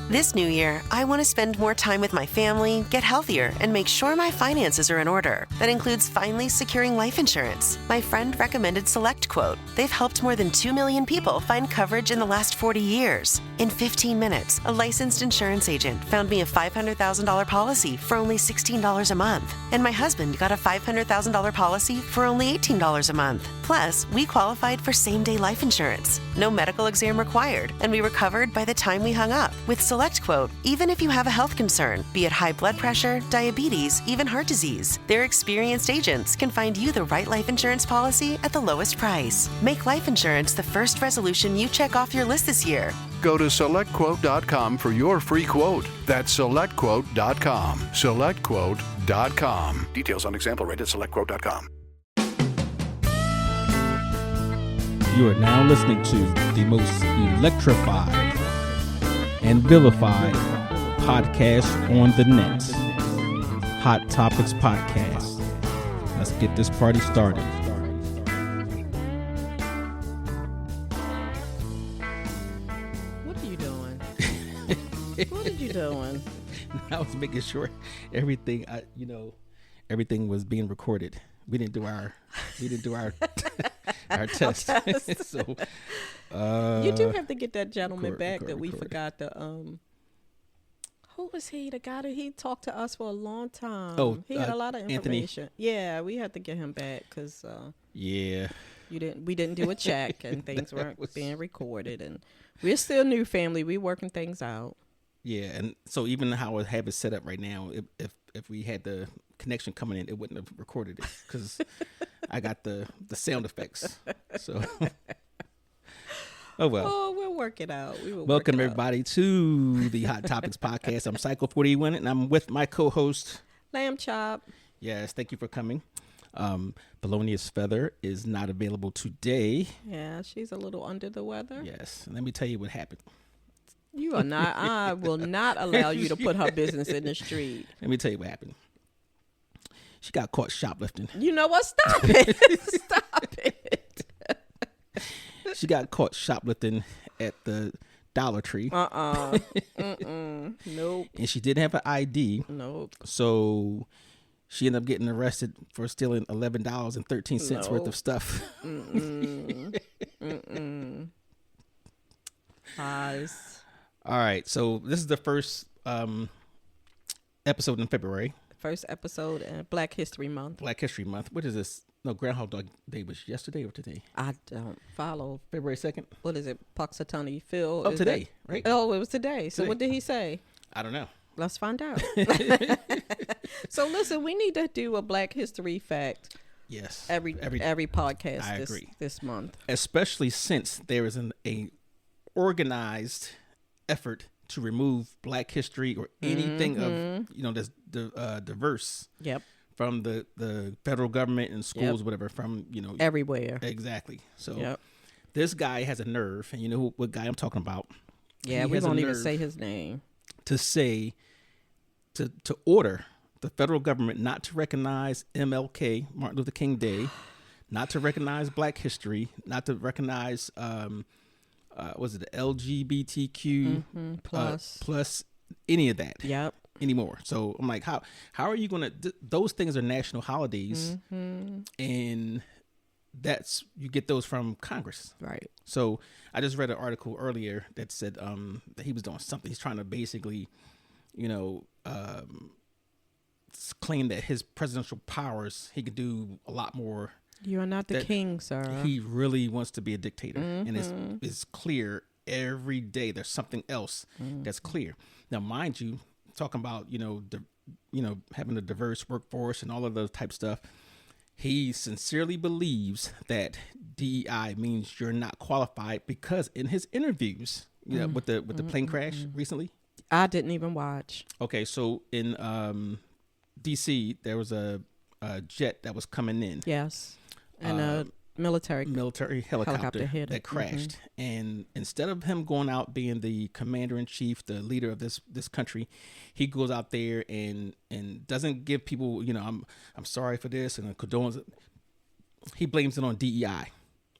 This new year, I want to spend more time with my family, get healthier, and make sure my finances are in order. That includes finally securing life insurance. My friend recommended SelectQuote. They've helped more than 2 million people find coverage in the last 40 years. In 15 minutes, a licensed insurance agent found me a $500,000 policy for only $16 a month. And my husband got a $500,000 policy for only $18 a month. Plus, we qualified for same-day life insurance. No medical exam required, and we were covered by the time we hung up. With SelectQuote, even if you have a health concern, be it high blood pressure, diabetes, even heart disease, their experienced agents can find you the right life insurance policy at the lowest price. Make life insurance the first resolution you check off your list this year. Go to SelectQuote.com for your free quote. That's SelectQuote.com. SelectQuote.com. Details on example rate at SelectQuote.com. You are now listening to the most electrified and vilified podcast on the net, Hot Topics Podcast. Let's get this party started. What are you doing? What are you doing? I was making sure everything, everything was being recorded. We didn't do our our test. So you do have to get that gentleman record, back record, that we record. forgot to who was he? The guy that he talked to us for a long time. Oh, he had a lot of Anthony. information. Yeah, we had to get him back because yeah. we didn't do a check and things weren't was- being recorded, and we're still new family. We working things out. Yeah, and so even how I have it set up right now, if we had the connection coming in, it wouldn't have recorded it because I got the sound effects. So, oh well. Oh, we'll work it out. We will. Welcome work it out. everybody to the Hot Topics Podcast. I'm Psycho 41, and I'm with my co-host. Lamb chop. Yes, thank you for coming. Polonius Feather is not available today. Yeah, she's a little under the weather. Yes, and let me tell you what happened. You are not. I will not allow you to put her business in the street. Let me tell you what happened. She got caught shoplifting. You know what? Stop it. Stop it. She got caught shoplifting at the Dollar Tree. Nope. And she didn't have an ID. Nope. So she ended up getting arrested for stealing $11.13 worth No. of stuff. Eyes. All right. So this is the first episode in February, First episode in Black History Month. Black History Month. What is this? No, Groundhog Day was yesterday or today? I don't follow. February 2nd? What is it? Puxatawny Phil. Oh, is today, that- right? Oh, it was today. So Today. what did he say? I don't know. Let's find out. So listen, we need to do a Black History fact Yes. every podcast I agree. this month. Especially since there is a organized effort to remove Black history or anything of that's diverse Yep. from the federal government and schools, whatever. From Everywhere. exactly. So Yep. this guy has a nerve, and you know what guy I'm talking about. Yeah, He we has a won't even nerve say his name. to say to order the federal government not to recognize MLK, Martin Luther King Day, not to recognize Black history, not to recognize was it the LGBTQ plus any of that Yep. anymore. So I'm like, how are you gonna? Those things are national holidays, and you get those from Congress. Right. So I just read an article earlier that said that he was doing something. He's trying to basically, claim that his presidential powers, he could do a lot more. You are not the That king, sir. He really wants to be a dictator, and it's clear every day. There's something else that's clear. Now, mind you, talking about having a diverse workforce and all of those type stuff. He sincerely believes that DEI means you're not qualified because in his interviews, with the plane crash recently. I didn't even watch. Okay, so in DC, there was a jet that was coming in, Yes. And a military. military helicopter hit that it. crashed, and instead of him going out being the commander in chief, the leader of this country, he goes out there and doesn't give people, I'm sorry for this and a condolence. He blames it on DEI.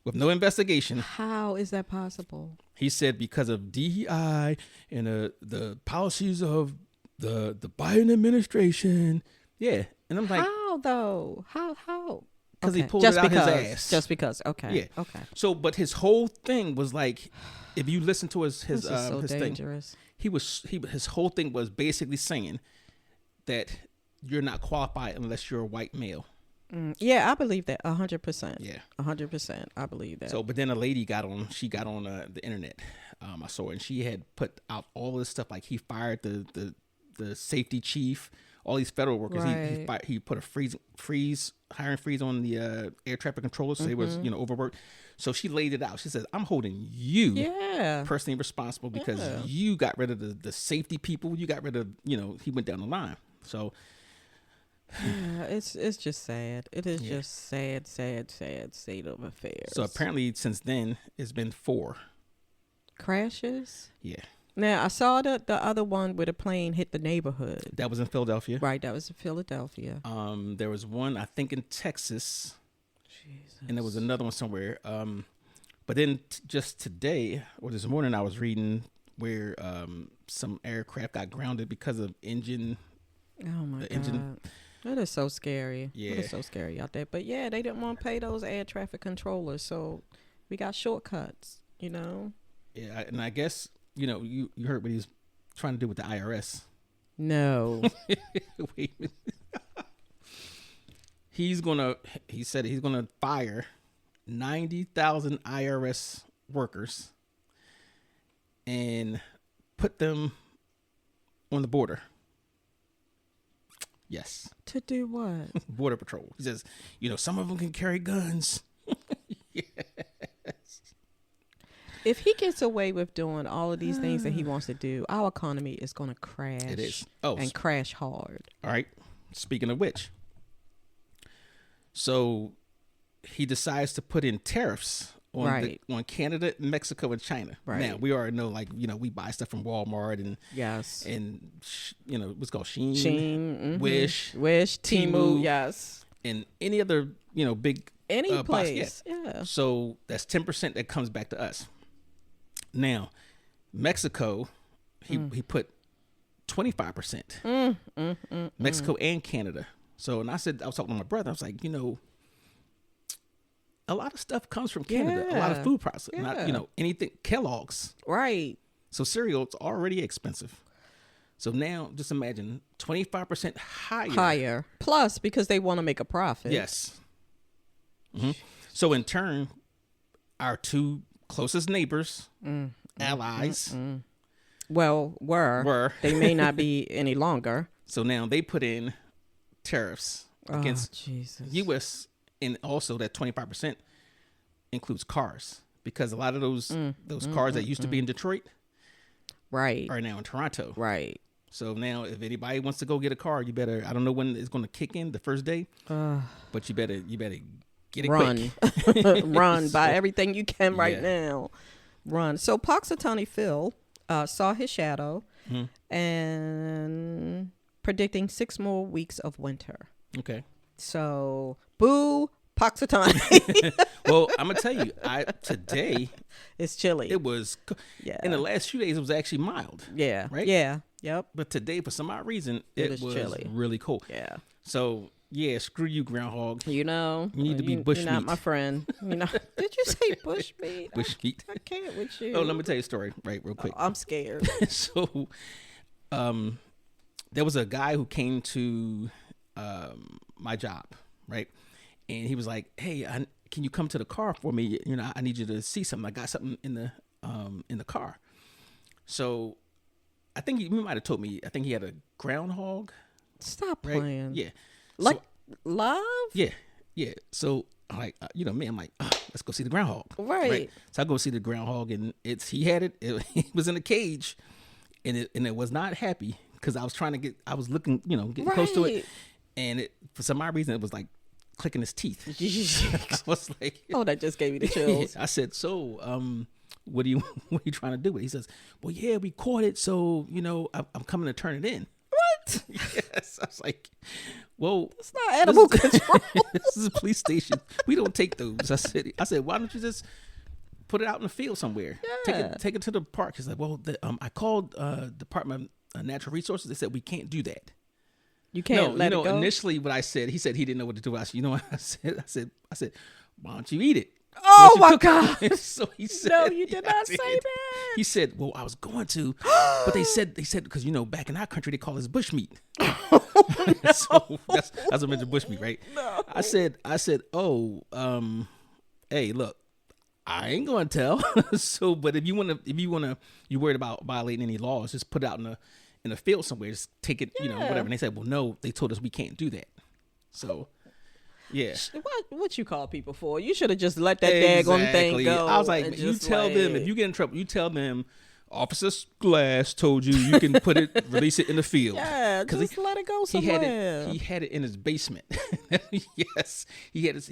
with no investigation. How is that possible? He said because of DEI and the policies of the Biden administration. Yeah. And I'm like, How though? How? because he Okay. pulled Just it out because. his ass. Just because. Okay. Yeah. Okay. So, but his whole thing was like, if you listen to his This is so his thing, dangerous. his whole thing was basically saying that you're not qualified unless you're a white male. Yeah, I believe that 100%. Yeah. 100%. I believe that. So, but then a lady got on the internet. I saw it, and she had put out all this stuff like he fired the safety chief, all these federal workers. Right. He put a hiring freeze on the air traffic controllers. So they was overworked. So she laid it out. She says, "I'm holding you yeah. personally responsible because Yeah. you got rid of the safety people. You got rid of he went down the line." So Yeah, it's just sad. It is just sad state of affairs. so apparently since then it's been 4. crashes. Yeah, Now I saw the other one where the plane hit the neighborhood. that was in Philadelphia. Right, that was in Philadelphia. There was one I think in Texas. Jesus. And there was another one somewhere. But then just today or this morning, I was reading where some aircraft got grounded because of engine. Oh my the god. engine- That is so scary. Yeah. It is so scary out there. But yeah, they didn't want to pay those air traffic controllers, so we got shortcuts. Yeah, and I guess you heard what he's trying to do with the IRS. No. Wait a minute. He said he's gonna fire 90,000 IRS workers and put them on the border. Yes. To do what? Border Patrol. He says, some of them can carry guns. If he gets away with doing all of these things that he wants to do, our economy is going to crash. It is. Oh, and crash hard. all right. Speaking of which, so he decides to put in tariffs on Right. on Canada, Mexico, and China. Right. Now we already know, we buy stuff from Walmart Yes. and what's called Shein, Sheen, Wish, Temu, Temu. yes. and any other big Any box. place. Yeah. Yeah. So that's 10% that comes back to us. Now, Mexico, he put 25%. Mexico and Canada. So, and I was talking to my brother. I was like, a lot of stuff comes from Canada. A lot of Yeah. food processing. Yeah. Not, anything. Kellogg's. Right. So cereal's already expensive. So now, just imagine 25% Higher. Plus, because they want to make a profit. Yes. So in turn, our 2 closest neighbors, allies, Well, were. They may not be any longer. so now they put in tariffs against Jesus. U.S. and also that 25% includes cars because a lot of those cars that used to be in Detroit Right. are now in Toronto. Right. So now if anybody wants to go get a car, you better, I don't know when it's going to kick in the first day, but you better get it Run. quick. Run. Buy everything you can right Yeah. now. Run. So Punxsutawney Phil saw his shadow and predicting 6 more weeks of winter. Okay. So, boo, Punxsutawney. Well, I'm gonna tell you, today It's chilly. it was. Yeah. In the last few days, it was actually mild. Yeah. Right? Yeah. Yep. But today, for some odd reason, It it was was chilly. really cold. Yeah. So yeah, screw you, groundhog. You need to be bush You're not meat. my friend. Did you say bush meat? Bush meat. I can't with you. Oh, let me tell you a story, right, real quick. I'm scared. So, there was a guy who came to my job, right, and he was like, "Hey, can you come to the car for me? I need you to see something. I got something in the car." So, I think you might have told me. I think he had a groundhog, Stop right? playing. Yeah. Like So, love? yeah. So, I'm like, me, I'm like, let's go see the groundhog. Right. So I go see the groundhog, and he had it. It was in a cage, and it was not happy because I was looking, getting close to it, Right. and for some odd reason it was like clicking his teeth. I was like, Oh, that just gave me the chills. I said, so, what are you trying to do with it? He says, well, yeah, we caught it, so I'm coming to turn it in. What? Yes. I was like, well, It's not animal this is- control. This is a police station. We don't take those. I said, why don't you just put it out in the field somewhere? Yeah. Take it to the park. He's like, well, I called Department of Natural Resources. They said we can't do that. You can't let it go. Initially what I said, he said he didn't know what to do. I said, you know what I said? I said, why don't you eat it? Oh Why don't my you cook it?" God. So he said, No, you did "Yeah, I not say did." that. He said, well, I was going to, but they said because back in our country they call this bushmeat. So that's what mentioned bushmeat, right? No. I said, oh, hey, look, I ain't gonna tell. So, but if you you're worried about violating any laws, just put it out in a field somewhere. Just take it, whatever. And they said, well, no, they told us we can't do that. So, yeah. What you call people for? You should have just let that daggone thing go. I was like, and you just tell them if you get in trouble, you tell them Officer Glass told you can put it, release it in the field. Yeah, 'Cause just let it go somewhere. He had it in his basement. Yes, he had it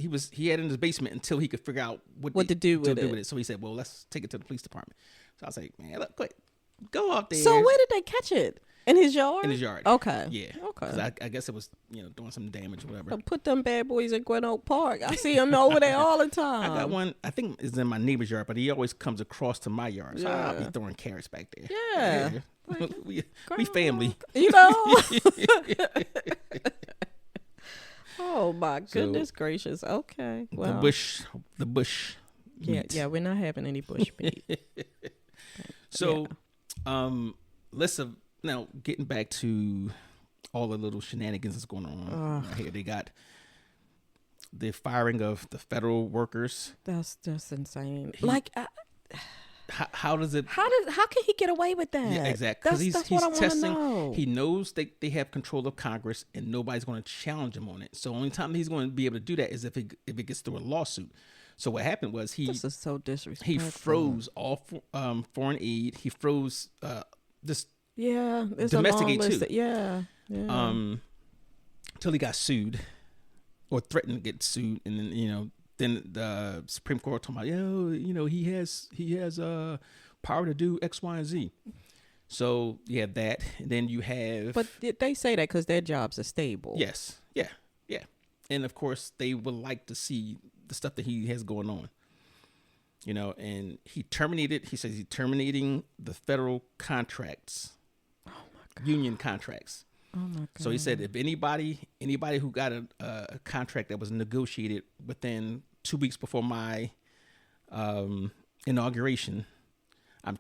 in his basement until he could figure out what to do with it. So he said, well, let's take it to the police department. So I was like, man, look, quick, go out there. So where did they catch it? In his yard? In his yard. Okay. Yeah. Okay. 'Cause I guess it was doing some damage or whatever. Put them bad boys in Gwen Oak Park. I see them over there all the time. I got one, I think it's in my neighbor's yard, but he always comes across to my yard. So I'll be throwing carrots back there. Yeah. We family. You know? Oh my goodness gracious. Okay. Well, the bush meat. Yeah, we're not having any bush meat. So, listen, now getting back to all the little shenanigans that's going on right here. They got the firing of the federal workers. That's just insane. How does it? How can he get away with that? Yeah, exactly. Because That's he's what I want to testing. know. He knows they have control of Congress, and nobody's going to challenge him on it. So only time he's going to be able to do that is if it gets through a lawsuit. So what happened was This is so disrespectful. he froze all foreign aid. He froze this there's domestic a long aid list too. Till he got sued or threatened to get sued, and then the Supreme Court told him, he has power to do X, Y, and Z. So you have that, and then you have. But they say that because their jobs are stable. Yes, yeah, and of course they would like to see the stuff that he has going on. And he says he's terminating the federal contracts. Oh my God. Union contracts. Oh my God. So he said if anybody who got a contract that was negotiated within 2 weeks before my inauguration, I'm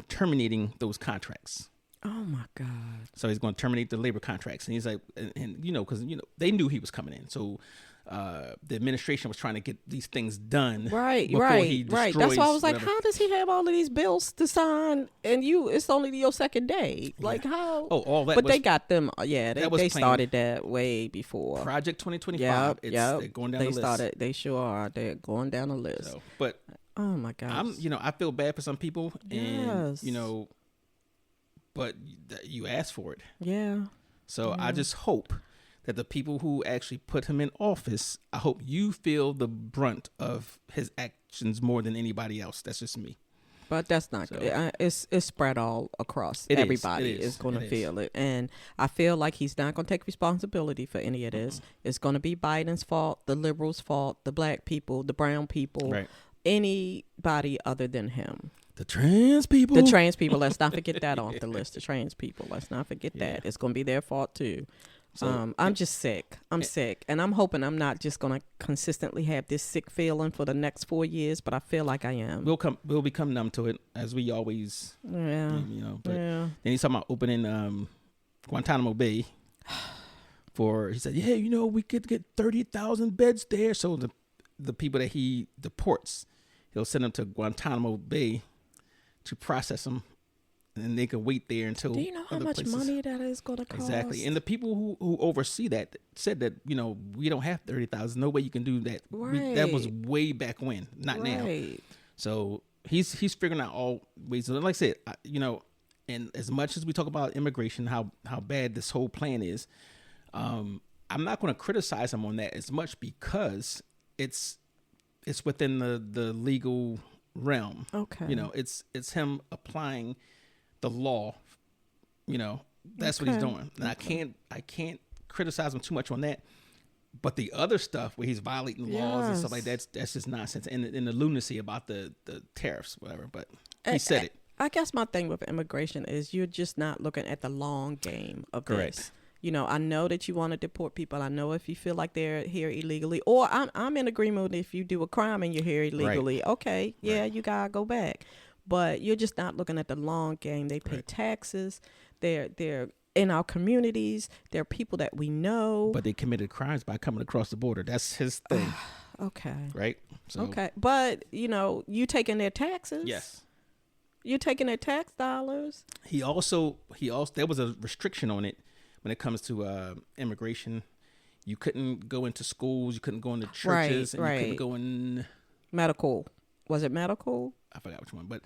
terminating those contracts. Oh my God. So he's going to terminate the labor contracts, and he's like, and because they knew he was coming in, so the administration was trying to get these things done. Right. He That's why I was like, whatever. how does he have all of these bills to sign and it's only your second day? Like how? Oh, all that. But was they got them. Yeah, they was started that way before. Project 2025. Yep. They're going down the list. They sure are. They're going down the list. So, but oh my God. I feel bad for some people, and Yes. but you asked for it. Yeah. So I just hope that the people who actually put him in office, I hope you feel the brunt of his actions more than anybody else. That's just me. But that's not So- good. It's spread all across. It is. Everybody It is. is going to It is. feel it. And I feel like he's not going to take responsibility for any of this. It's going to be Biden's fault, the liberals' fault, the black people, the brown people, Right. anybody other than him. The trans people. The trans people, let's not forget that off the list. The trans people, let's not forget Yeah. that. It's going to be their fault too. So- I'm just sick. I'm sick. And I'm hoping I'm not just going to consistently have this sick feeling for the next 4 years, but I feel like I am. We'll become numb to it as we always, Yeah. But Yeah. then he's talking about opening Guantanamo Bay. He said, we could get 30,000 beds there. So the people that he deports, he'll send them to Guantanamo Bay to process them, and they can wait there until. Do you know how other much places. money that is going to cost? Exactly, and the people who oversee that said that we don't have 30,000. No way you can do that. That was Right. way back when, not now. Right. So he's figuring out all ways. Like I said, and as much as we talk about immigration, how bad this whole plan is, I'm not going to criticize him on that as much because it's within the legal realm. Okay. It's him applying the law. That's what he's Okay. doing. And I can't criticize him too much on that. But the other stuff where he's violating laws and stuff like Yes. that's just nonsense. And the lunacy about the tariffs, whatever. But he said it. I guess my thing with immigration is you're just not looking at the long game of Correct. this. You know, I know that you want to deport people. I know if you feel like they're here illegally, or I'm in agreement if you do a crime and you're here illegally. Okay, yeah, you gotta go back. But you're just not looking at the long game. They pay taxes. They're in our communities. They're people that we know. But they committed crimes by coming across the border. That's his thing, Okay. right? So Okay. But, you know, you taking their taxes. yes. You're taking their tax dollars. He also there was a restriction on it when it comes to immigration. You couldn't go into schools, you couldn't go into churches, and you couldn't right. go in. Medical. Was it medical? I forgot which one, but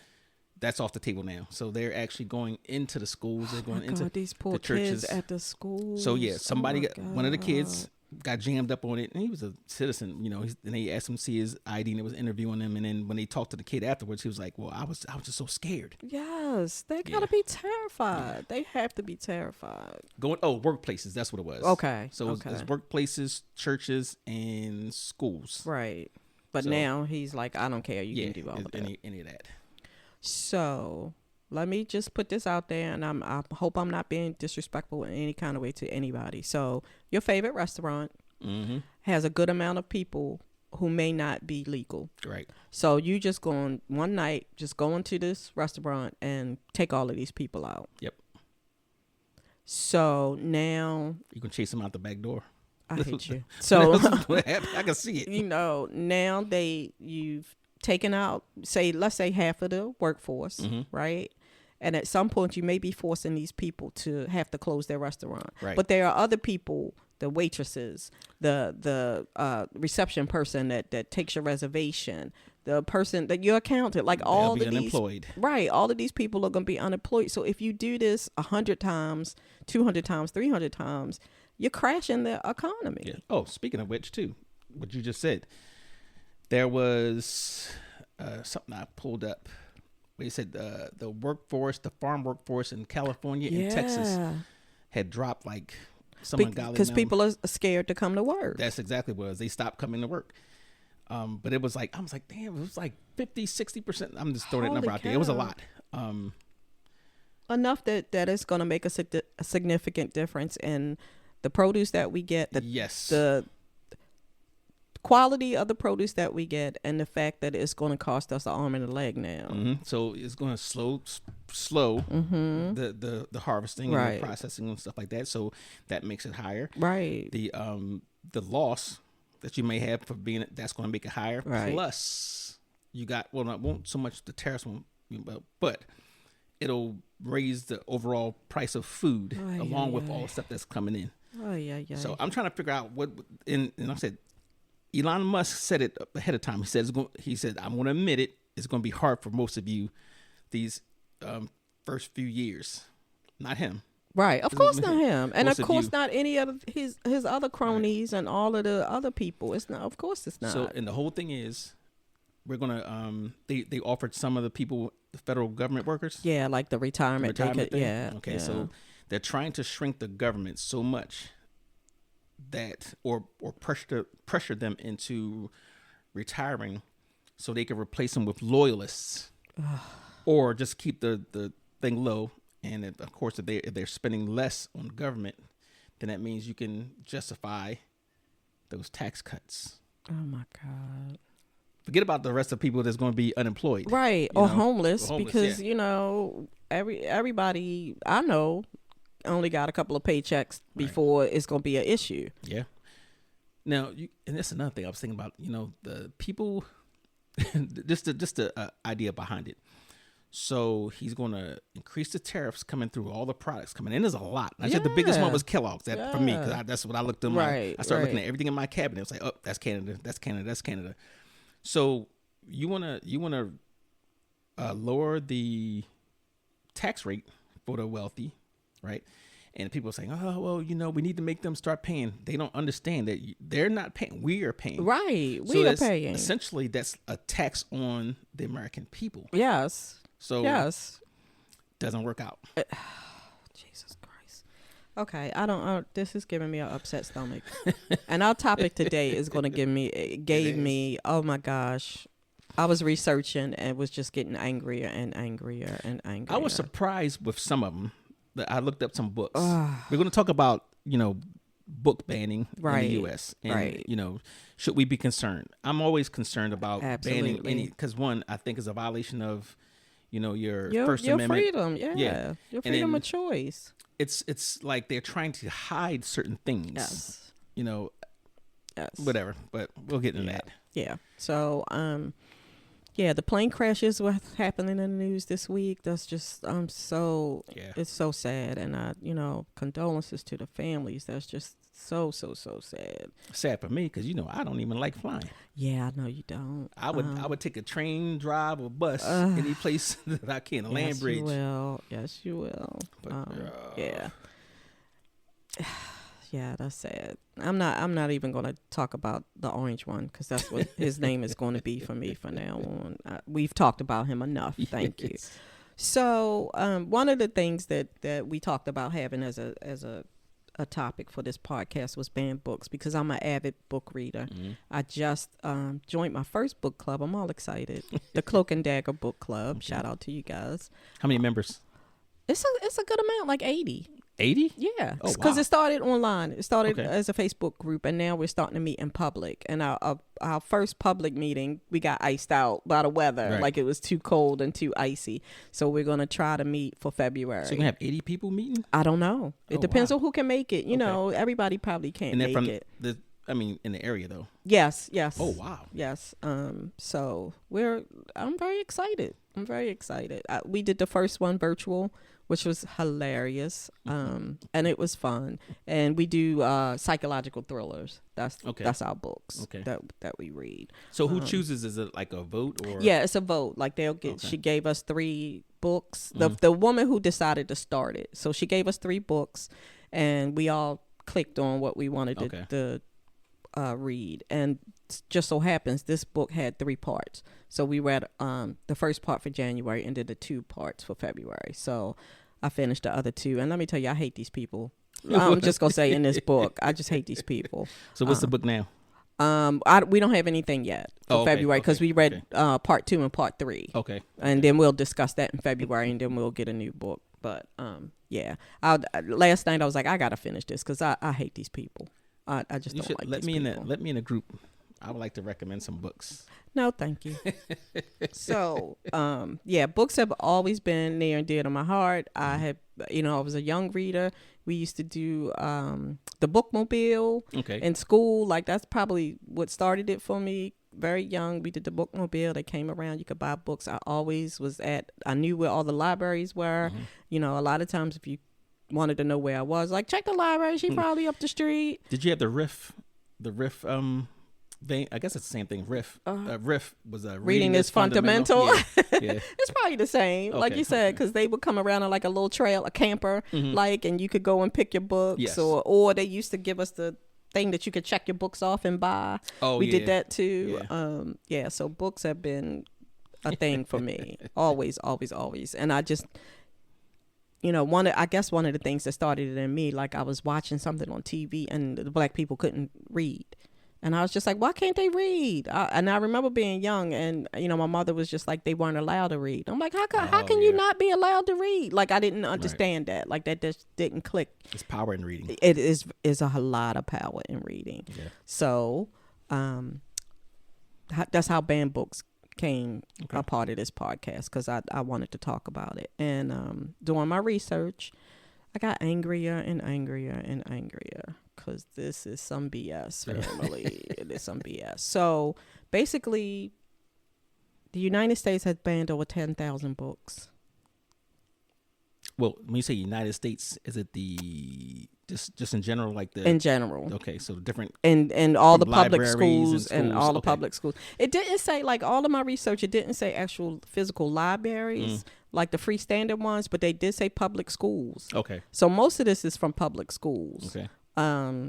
that's off the table now. So they're actually going into the schools. They're going into these poor the churches. kids at the schools. So yeah, somebody Oh my one of the kids God. got jammed up on it, and he was a citizen, you know. And they asked him to see his ID, and they was interviewing him. And then when they talked to the kid afterwards, he was like, "Well, I was just so scared." Yes, they gotta be terrified. They have to be terrified. Workplaces. That's what it was. Okay, So it's okay. workplaces, churches, and schools. Right. But So- now he's like, I don't care. You Yeah, can do all of that. any of that. So let me just put this out there, and I hope I'm not being disrespectful in any kind of way to anybody. So your favorite restaurant Mm-hmm. has a good amount of people who may not be legal. Right. So you just going one night, just go into this restaurant and take all of these people out. Yep. So now You can chase them out the back door. I hate you. So What happened? I can see it. you know, now you've taken out, let's say half of the workforce, Mm-hmm. right? And at some point you may be forcing these people to have to close their restaurant. Right. But there are other people, the waitresses, the reception person that takes your reservation, the person that your accountant, like all They'll of be these, unemployed. right? All of these people are going to be unemployed. So if you do this 100 times, 200 times, 300 times, you're crashing the economy. Yeah. Oh, speaking of which, too, what you just said, there was something I pulled up where you said the farm workforce in California and Texas had dropped like some ungodly because amount. people are scared to come to work. That's exactly what it was. They stopped coming to work. But it was like, I was like, damn, it was like 50, 60%. I'm just throwing that number Holy out there. It was a cow. lot. Enough that it's going to make a significant difference in the produce that we get, Yes. the quality of the produce that we get, and the fact that it's going to cost us an arm and a leg now. Mm-hmm. So it's going to slow the harvesting and Right. the processing and stuff like that. So that makes it higher. Right. The loss that you may have for being that's going to make it higher. Right. Plus, you got not won't so much the tariffs won't, but it'll raise the overall price of food Ay, along ay, with ay. all the stuff that's coming in. Oh yeah. So I'm trying to figure out what. And like I said, Elon Musk said it ahead of time. He said, I'm going to admit it. It's going to be hard for most of you these first few years. Not him. Right, of course not him, and Most of of course you. not any of his other cronies and all of the other people. It's not, of course, it's not. So, and the whole thing is, we're gonna they offered some of the people, the federal government workers, yeah, like the retirement. they retirement could- thing. yeah. Okay, yeah. so they're trying to shrink the government so much that, or pressure them into retiring, so they can replace them with loyalists, or just keep the thing low. And of course, if they're spending less on government, then that means you can justify those tax cuts. Oh my God. Forget about the rest of people that's going to be unemployed. Right, you or know, homeless, or homeless, because yeah. you know everybody I know only got a couple of paychecks before it's gonna be an issue. Yeah. Now, and that's another thing I was thinking about. You know, the people, just the idea behind it. So he's going to increase the tariffs coming through all the products coming in. There's a lot. I said the biggest one Yeah. was Kellogg's. That for me, because that's what I looked at. Right, I started looking right. at everything in my cabinet. It's like, oh, that's Canada, that's Canada, that's Canada. So you wanna lower the tax rate for the wealthy, right? And people are saying, oh, well, you know, we need to make them start paying. They don't understand that they're not paying. We are paying. Right, So we are that's- paying. Essentially, that's a tax on the American people. Yes, So yes. doesn't work out. Jesus Christ. Okay, I don't. This is giving me an upset stomach, and our topic today is going to gave me. Oh my gosh, I was researching and was just getting angrier and angrier and angrier. I was surprised with some of them. That I looked up some books. We're going to talk about book banning in the U.S. and should we be concerned? I'm always concerned about banning any because one, I think is a violation of your First Amendment freedom. Yeah, your freedom of choice. It's like they're trying to hide certain things. Yes. Whatever. But we'll get into that. Yeah. So, the plane crashes what's happening in the news this week. That's just it's so sad, and condolences to the families. That's just so sad. Sad for me because I don't even like flying. Yeah, I know you don't. I would take a train, drive, or bus any place that I can. A land bridge. Yes, you will. But, yeah, that's sad. I'm not even going to talk about the orange one because that's what his name is going to be for me from now on. We've talked about him enough. Thank you. So one of the things that we talked about having as a topic for this podcast was banned books because I'm an avid book reader. Mm-hmm. I just joined my first book club. I'm all excited. The Cloak and Dagger Book Club. Okay. Shout out to you guys. How many members? It's a good amount, like 80. 80? Yeah, because it started online. It started as a Facebook group, and now we're starting to meet in public. And our first public meeting, we got iced out by the weather. Right. Like it was too cold and too icy. So we're going to try to meet for February. So you're going to have 80 people meeting? I don't know. It depends on who can make it. Everybody probably can't make it. In the area, though? Yes. Oh, wow. Yes. So I'm very excited. We did the first one virtual, which was hilarious, and it was fun. And we do psychological thrillers. That's our books that we read. So who chooses? Is it like a vote or? Yeah, it's a vote. Like they'll get. Okay. She gave us 3 books. The woman who decided to start it. So she gave us 3 books, and we all clicked on what we wanted to read. And just so happens this book had 3 parts. So we read the first part for January and did the 2 parts for February. So I finished the other 2. And let me tell you, I hate these people. I'm just going to say in this book, I just hate these people. So what's the book now? We don't have anything yet for February because we read part 2 and part 3. Okay. And then we'll discuss that in February, and then we'll get a new book. But last night I was like, I got to finish this because I hate these people. I just don't like these people. Let me in a group. I would like to recommend some books. No, thank you. So, books have always been near and dear to my heart. I have, I was a young reader. We used to do the bookmobile in school. Like that's probably what started it for me. Very young, we did the bookmobile. They came around. You could buy books. I knew where all the libraries were. Mm-hmm. A lot of times if you wanted to know where I was, like check the library. She probably up the street. Did you have the Riff I guess it's the same thing. Riff was a reading is fundamental. Yeah. It's probably the same, like you said, because they would come around on like a little trail, a camper, and you could go and pick your books, or they used to give us the thing that you could check your books off and buy. We did that too. Yeah. So books have been a thing for me, always. And I just, one of the things that started it in me, like I was watching something on TV and the black people couldn't read. And I was just like, why can't they read? And I remember being young and, my mother was just like, they weren't allowed to read. I'm like, how can you not be allowed to read? Like, I didn't understand that. Like, that just didn't click. It's power in reading. It is a lot of power in reading. Yeah. So that's how banned books came a part of this podcast because I wanted to talk about it. And doing my research, I got angrier and angrier and angrier. Because this is some BS, family. It is some BS. So basically, the United States has banned over 10,000 books. Well, when you say United States, is it just in general, like the in general? Okay, so different and all the public schools and all the public schools. It didn't say like all of my research. It didn't say actual physical libraries like the freestanding ones, but they did say public schools. Okay, so most of this is from public schools. Okay.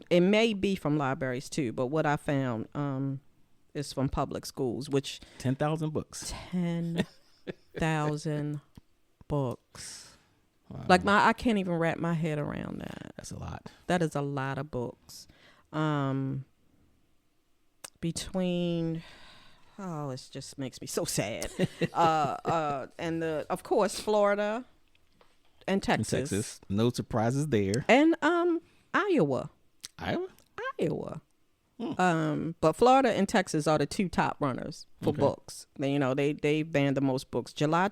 It may be from libraries too, but what I found is from public schools, which 10,000 books. 10,000 books. Wow. Like I can't even wrap my head around that. That's a lot. That is a lot of books. Between, it just makes me so sad. And of course, Florida and Texas. In Texas, no surprises there. And Iowa. Iowa. But Florida and Texas are the two top runners for books. They banned the most books. July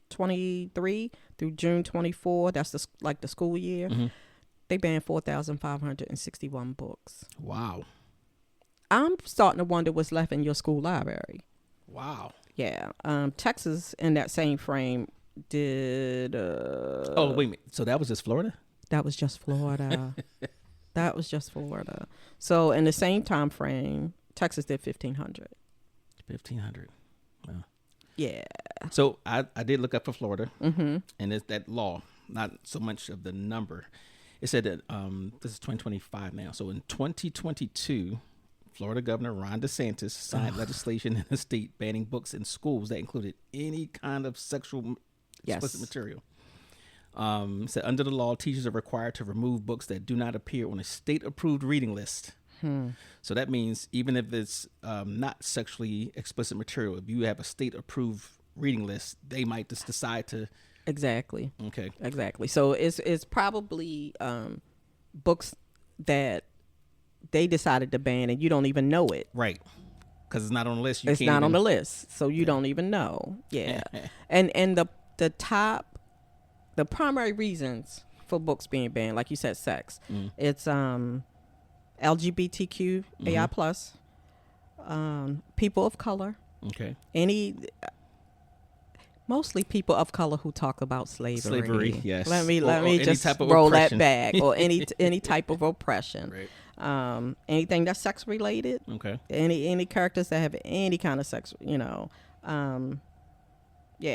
23 through June 24. That's the school year. Mm-hmm. They banned 4,561 books. Wow. I'm starting to wonder what's left in your school library. Wow. Yeah. Texas in that same frame did. Oh, wait a minute. So that was just Florida? That was just Florida. That was just Florida. So in the same time frame, Texas did 1,500. 1,500. Wow. Yeah. So I did look up for Florida, and it's that law, not so much of the number. It said that this is 2025 now. So in 2022, Florida Governor Ron DeSantis signed legislation in the state banning books in schools that included any kind of sexual explicit material. Said under the law, teachers are required to remove books that do not appear on a state-approved reading list. So that means even if it's not sexually explicit material, if you have a state-approved reading list, they might just decide to. Exactly. Okay. Exactly. So it's probably books that they decided to ban and you don't even know it. Right. Because it's not on the list. It's not on the list, so you don't even know. Yeah. and the primary reasons for books being banned, like you said, sex. It's LGBTQAI plus, people of color. Okay. Mostly people of color who talk about slavery. Slavery, yes. Let me any just type of roll oppression. that back, or any type of oppression. Right. Anything that's sex related. Okay. Any characters that have any kind of sex, yeah.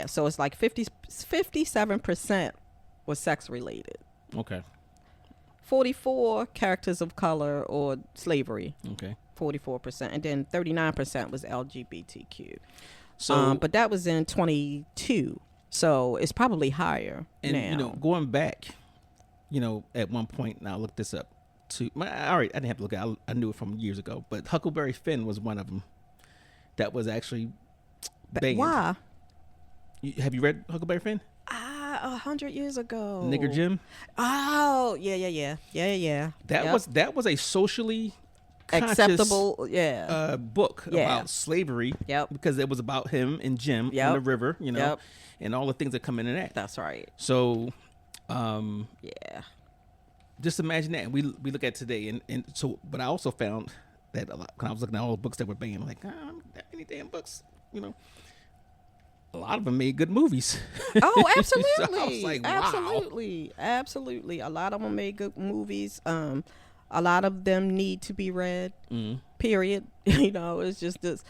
So it's like 57% was sex related. Okay. 44 characters of color or slavery. Okay. 44%, and then 39% was LGBTQ. So, but that was in 22, so it's probably higher and now. Going back, at one point, now I looked this up. I didn't have to look at it. I knew it from years ago, but Huckleberry Finn was one of them that was actually banned. Why? Have you read Huckleberry Finn? 100 years ago. Nigger Jim. Oh, yeah. That was a socially acceptable, book about slavery. Yep. Because it was about him and Jim on the river, and all the things that come into that. That's right. So, just imagine that. We look at today, and so, but I also found that a lot, when I was looking at all the books that were banned, like, that many damn books, a lot of them made good movies. Oh, absolutely. So I was like, wow. Absolutely. A lot of them made good movies. A lot of them need to be read. Period. It's just this,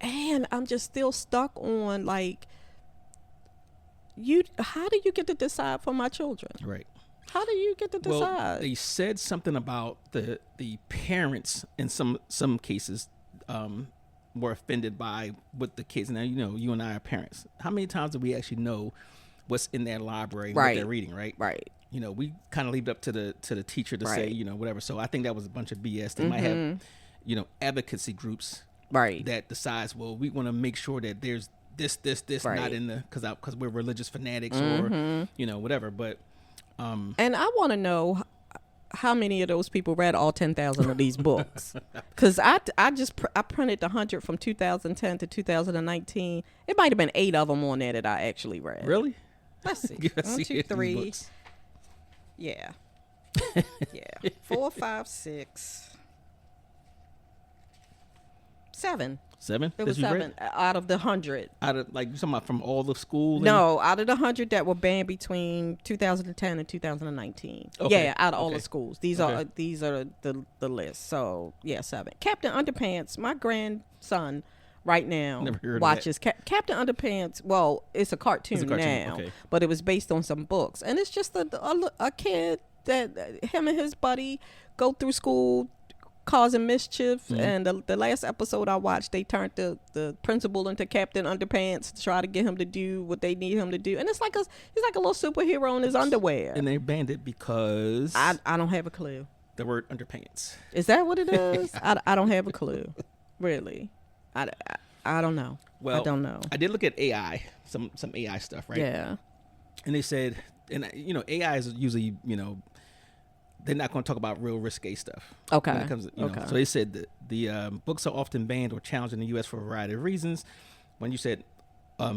and I'm just still stuck on like, how do you get to decide for my children? Right. How do you get to decide? Well, they said something about the parents in some cases were offended by what the kids. Now, you and I are parents. How many times do we actually know what's in their library and what they're reading, right? Right. We kind of leave it up to the teacher to say, whatever. So I think that was a bunch of BS. They might have, advocacy groups that decides, well, we want to make sure that there's this not in the, because we're religious fanatics or, whatever. But and I want to know how many of those people read all 10,000 of these books, because I printed 100 from 2010 to 2019. It might have been 8 of them on there that I actually read. Really? Let's see. 1, 2, 3. Yeah. 4, 5, 6, 7. 7? It was 7 out of the 100. Out of, like, you talking about from all the schools? No, out of the 100 that were banned between 2010 and 2019. Okay. Yeah, out of all the schools. These are the list. So 7. Captain Underpants. My grandson right now watches Captain Underpants. Well, it's a cartoon now, but it was based on some books, and it's just a kid that him and his buddy go through school causing mischief. And the last episode I watched, they turned the principal into Captain Underpants to try to get him to do what they need him to do. And he's like a little superhero in his underwear. And they banned it because I don't have a clue. the word underpants. Is that what it is? I don't have a clue. Really. I don't know. Well, I don't know. I did look at AI, some AI stuff, right? Yeah. And they said, and AI is usually, they're not going to talk about real risque stuff. Okay. When it comes to, Okay. So they said that the books are often banned or challenged in the U.S. for a variety of reasons. When you said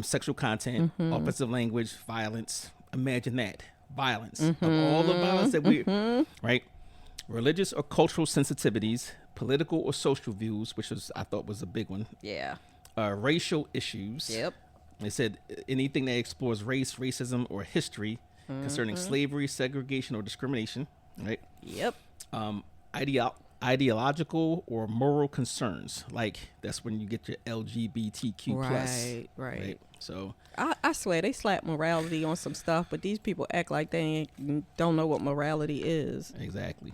sexual content, offensive language, violence, imagine that. Violence. Of all the violence that we, right? Religious or cultural sensitivities, political or social views, which I thought was a big one. Yeah. Racial issues. Yep. They said anything that explores race, racism, or history concerning slavery, segregation, or discrimination, right? Yep. Ideological or moral concerns, like that's when you get your LGBTQ Right, right. So I swear they slap morality on some stuff, but these people act like they don't know what morality is. exactly.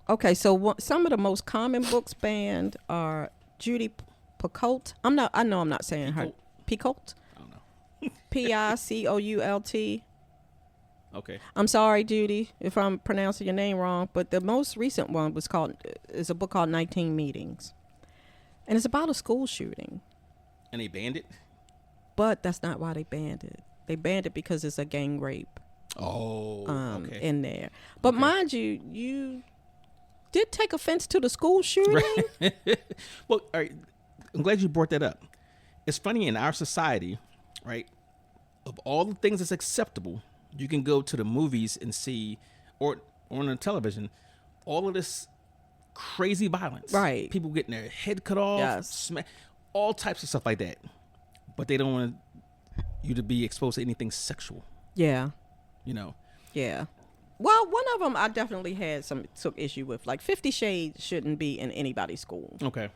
Okay, so some of the most common books banned are Judy Picoult. I know I'm not saying her. Picoult. I don't know. Picoult. Okay. I'm sorry, Judy, if I'm pronouncing your name wrong, but the most recent one is a book called 19 Meetings, and it's about a school shooting. And they banned it. But that's not why they banned it. They banned it because it's a gang rape. Oh. Okay. In there. But mind you, you did take offense to the school shooting. Well, all right, I'm glad you brought that up. It's funny in our society, right? Of all the things that's acceptable, you can go to the movies and see, or on the television, all of this crazy violence. Right. People getting their head cut off, Yes. all types of stuff like that. But they don't want you to be exposed to anything sexual. Yeah. Yeah. Well, one of them I definitely took issue with. Like 50 Shades shouldn't be in anybody's school. Okay.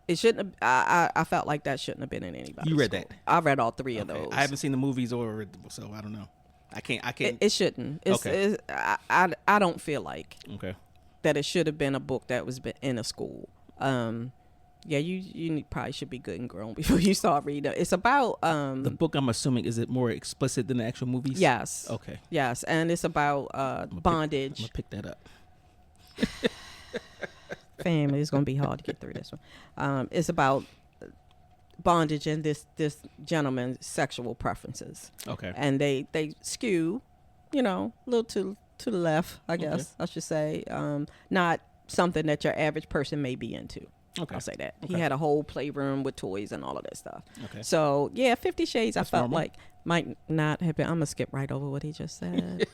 It shouldn't have, I felt like that shouldn't have been in anybody's You read school. that? I read all three of Okay. those. I haven't seen the movies or so I don't know. I can't. It shouldn't. Okay. I don't feel like Okay. that it should have been a book that was in a school. Yeah, you probably should be good and grown before you start reading it. It's about The book, I'm assuming, is it more explicit than the actual movies? yes. Okay. Yes, and it's about bondage. I'm gonna pick that up. Family, it's gonna be hard to get through this one. It's about bondage and this gentleman's sexual preferences. Okay. And they skew, a little to the left, I guess I should say. Not something that your average person may be into. Okay. I'll say that. Okay. He had a whole playroom with toys and all of that stuff. Okay. So, yeah, 50 Shades, I felt normal. like might not have been, I'm going to skip right over what he just said.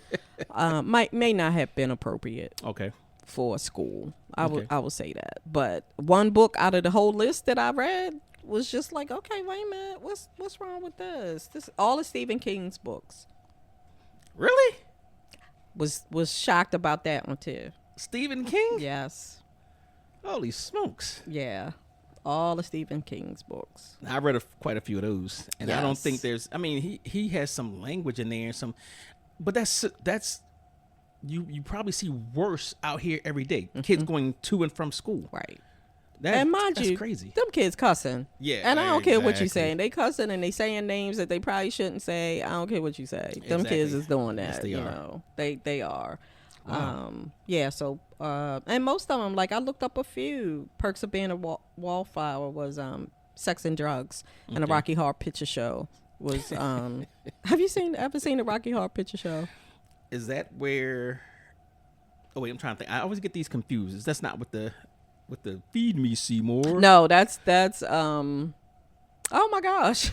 May not have been appropriate Okay. for school. Okay. I will say that. But one book out of the whole list that I read was just like, okay, wait a minute. What's wrong with this? This all of Stephen King's books. Really? Was shocked about that one too. Stephen King? Yes. Holy smokes! Yeah. All of Stephen King's books. I read quite a few of those, and I don't Yes. think there's. I mean, he has some language in there, but that's you probably see worse out here every day. Kids going to and from school. Right. That's Mind you, crazy. them kids cussing. Yeah, And I don't care what you exactly. saying. They cussing and they saying names that they probably shouldn't say. I don't care what you say. Them kids Exactly. is doing that. Yes, they are. They are. Wow. Yeah, so and most of them, like I looked up a few. Perks of Being a Wallflower was Sex and Drugs, and the Rocky Horror Picture Show was have you ever seen the Rocky Horror Picture Show? Is that where? Oh wait, I'm trying to think. I always get these confused. That's not with the Feed Me Seymour. No, that's oh my gosh.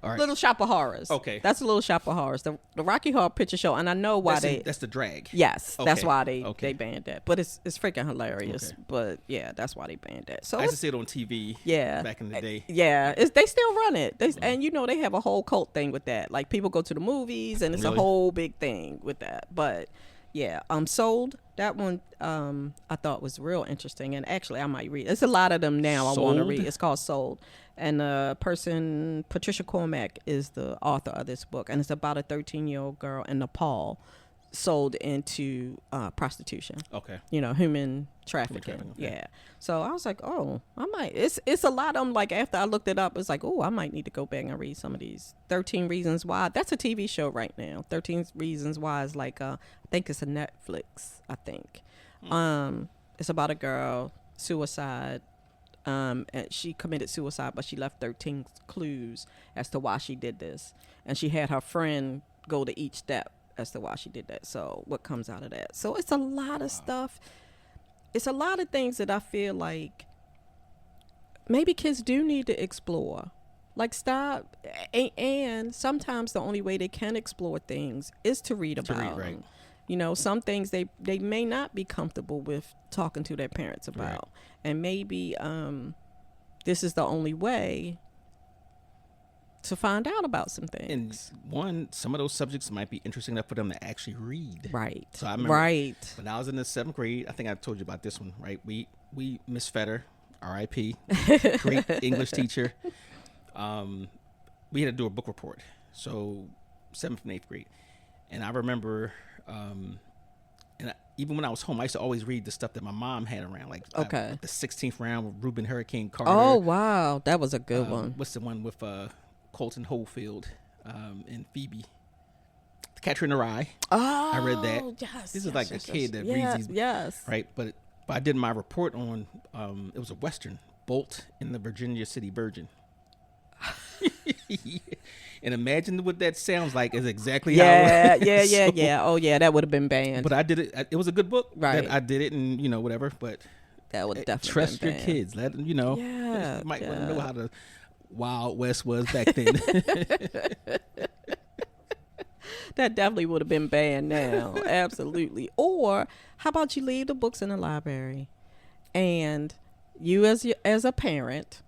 All right. Little Shop of Horrors. Okay. That's a Little Shop of Horrors. The Rocky Horror Picture Show, and I know why that's the drag. Yes, that's Okay. why they Okay. banned that. But it's freaking hilarious. Okay. But yeah, that's why they banned that. So I used to see it on TV. yeah, Back in the day. Yeah, they still run it. And they have a whole cult thing with that. Like people go to the movies, and it's Really? a whole big thing with that. But yeah, Sold. That one I thought was real interesting, and actually I might read. It's a lot of them now. I want to Sold? read. It's called Sold, and the person Patricia Cormack is the author of this book, and it's about a 13-year-old girl in Nepal sold into prostitution. Okay. Human trafficking. Yeah. So I was like, oh, I might. It's a lot of them. Like after I looked it up, it's like, oh, I might need to go back and read some of these. 13 Reasons Why. That's a TV show right now. 13 Reasons Why is like I think it's a Netflix. I think. It's about a girl suicide. And she committed suicide, but she left 13 clues as to why she did this, and she had her friend go to each step as to why she did that. So what comes out of that? So it's a lot of stuff. It's a lot of things that I feel like maybe kids do need to explore. Like stop, and sometimes the only way they can explore things is to read about them. Some things they may not be comfortable with talking to their parents about. Right. And maybe this is the only way to find out about some things. And some of those subjects might be interesting enough for them to actually read. Right. So I remember when I was in the 7th grade, I think I told you about this one, right? We Miss Fetter, R.I.P., great English teacher. We had to do a book report. So 7th and 8th grade. And I remember, even when I was home, I used to always read the stuff that my mom had around, like the 16th round with Reuben Hurricane Carter. Oh, wow. That was a good one. What's the one with Colton Holefield and Phoebe? The Catcher in the Rye. Oh, I read that. Yes. This is like a kid that reads these. Yes. Right. But I did my report on, it was a Western, Bolt and the Virginia City Virgin. And imagine what that sounds like is exactly how it was. Yeah. Oh, yeah, that would have been banned. But I did it. It was a good book. Right. I did it and, whatever. But that would definitely trust been your banned. kids. Let them, Yeah. might want to know how the Wild West was back then. That definitely would have been banned now. Absolutely. Or how about you leave the books in the library and you as a parent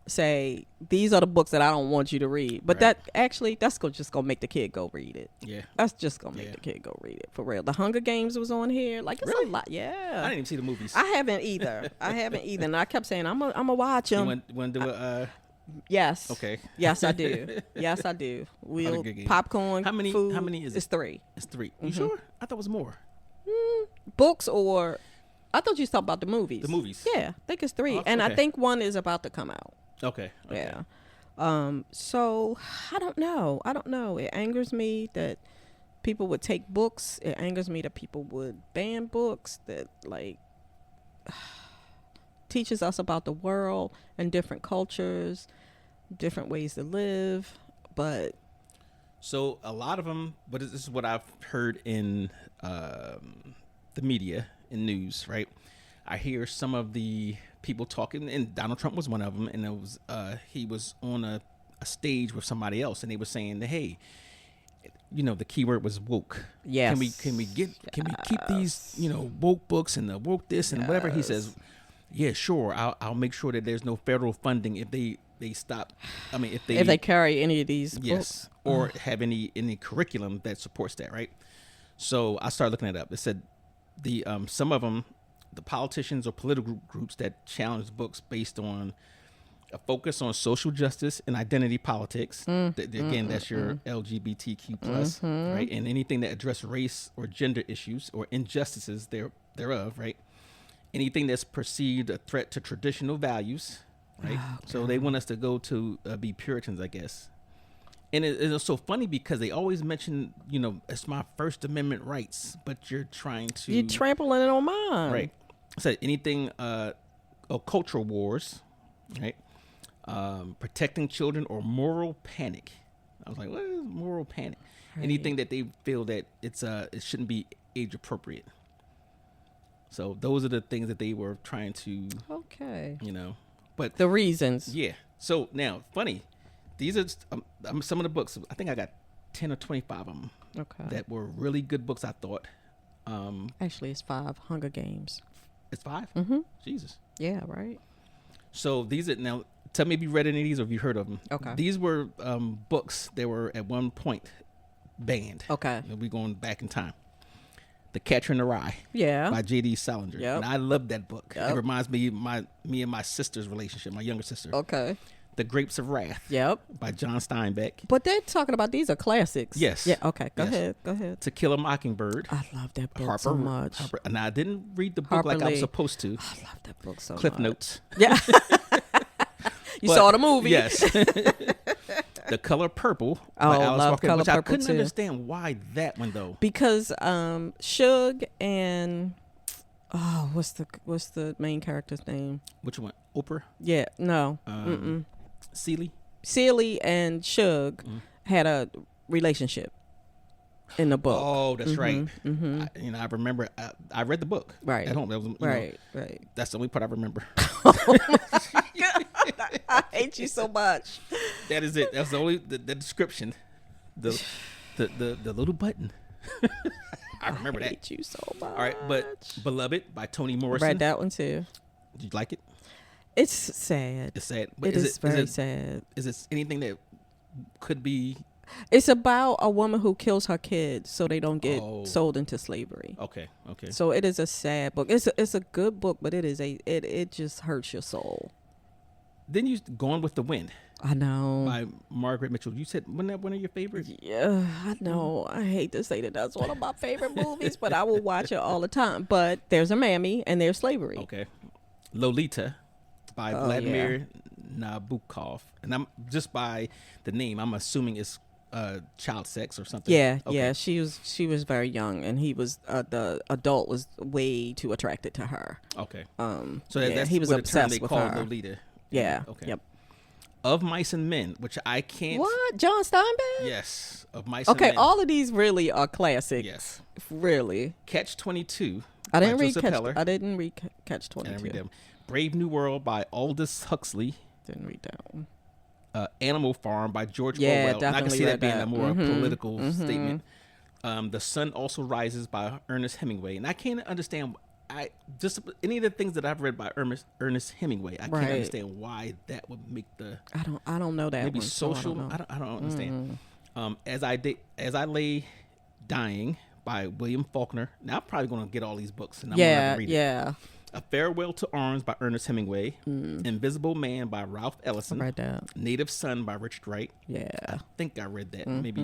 say, these are the books that I don't want you to read. But Right. that's just going to make the kid go read it. Yeah. That's just going to make the kid go read it. For real. The Hunger Games was on here. Like, it's Really? a lot. Yeah. I didn't even see the movies. I haven't either. And I kept saying, I'm going to watch them. You want to do a... Yes. Okay. Yes, I do. Yes, I do. We'll good game. Popcorn. How many is it? It's 3. It's 3. You sure? I thought it was more. Books or I thought you was talking about the movies. The movies. Yeah, I think it's 3, Oh, and I okay. think 1 is about to come out. Okay. Yeah. So I don't know. It angers me that people would take books. It angers me that people would ban books that like teaches us about the world and different cultures, different ways to live. But So a lot of them, but this is what I've heard in the media, in news, right? I hear some of the people talking, and Donald Trump was one of them, and it was he was on a stage with somebody else, and they were saying that, hey, the keyword was woke. yes, Can we keep these woke books and the woke this and whatever? He says, yeah, sure. I'll make sure that there's no federal funding if they stop. I mean, if if they carry any of these books. yes, or have any curriculum that supports that, right? So I started looking it up. It said the some of them, the politicians or political groups that challenge books based on a focus on social justice and identity politics. Again, that's your LGBTQ plus, right? And anything that address race or gender issues or injustices thereof, right? Anything that's perceived a threat to traditional values, right? Oh, so they want us to go to be Puritans, I guess. And it's so funny because they always mention, it's my First Amendment rights, but you're trying to... You're trampling it on mine. Right. So anything, cultural wars, right? Protecting children or moral panic. I was like, what is moral panic? Right. Anything that they feel that it shouldn't be age appropriate. So those are the things that they were trying to, Okay. but The reasons. yeah. So now, funny, these are some of the books. I think I got 10 or 25 of them Okay. that were really good books, I thought. Actually, it's 5 Hunger Games. It's 5? Mm-hmm. Jesus. Yeah, right. So these are, now tell me if you read any of these or if you heard of them. Okay. These were books that were at one point banned. Okay. We're going back in time. The Catcher in the Rye Yeah. by J.D. Salinger. Yep. And I love that book. Yep. It reminds me of me and my sister's relationship, my younger sister. Okay. The Grapes of Wrath. Yep. By John Steinbeck. But they're talking about these are classics. Yes. Yeah. Okay. Go Yes. ahead. Go ahead. To Kill a Mockingbird. I love that book so much. Harper. And I didn't read the book Harper like I was Lee. supposed to. I love that book so Cliff much. Notes. Yeah. You But- saw the movie. Yes. The Color Purple. Oh, by Alice love Walker, Color which I Purple, couldn't too. understand why that one though. Because Suge and what's the main character's name? Which one? Oprah? Yeah, no. Seeley? Celie and Suge had a relationship in the book. Oh, that's right. I remember. I read the book. Right. At home. That was, Right. That's the only part I remember. I hate you so much. That is it. That's the only the description. The little button. I remember I that. hate you so much. All right, but Beloved by Toni Morrison. Read that one too. Did you like it? It's sad. It's sad. But It is very it, sad. Is it anything that could be? It's about a woman who kills her kids so they don't get Oh. sold into slavery. Okay. So it is a sad book. It's a good book, but it just hurts your soul. Then you Gone with the Wind I know. by Margaret Mitchell. You said wasn't that one of your favorites? Yeah, I know. I hate to say that that's one of my favorite movies, but I will watch it all the time. But there's a mammy and there's slavery. Okay. Lolita by Oh, Vladimir Nabokov, and I'm just by the name, I'm assuming it's child sex or something. Yeah, Okay. yeah. She was very young, and he was the adult was way too attracted to her. Okay. So That's he was what the term obsessed they with call her. Lolita. Yeah. Okay. Yep. Of Mice and Men, which I can't. What? John Steinbeck? Yes. Of Mice Okay, and Men. all of these really are classics. Yes. Really. Catch 22. I didn't by read Joseph Catch. Heller. I didn't read Catch I didn't 22. read them. Brave New World by Aldous Huxley. Didn't read that one. Animal Farm by George Yeah, Orwell. And I can definitely see that read being that. a more political statement. The Sun Also Rises by Ernest Hemingway. And I can't understand just any of the things that I've read by Ernest Hemingway. I can't Right. understand why that would make the I don't know that maybe one. so social. I don't know. I don't understand. As I Lay Dying by William Faulkner. Now I'm probably going to get all these books and I'm going to have to read it. Yeah. A Farewell to Arms by Ernest Hemingway. Invisible Man by Ralph Ellison. I read that. Native Son by Richard Wright. Yeah. I think I read that. Maybe,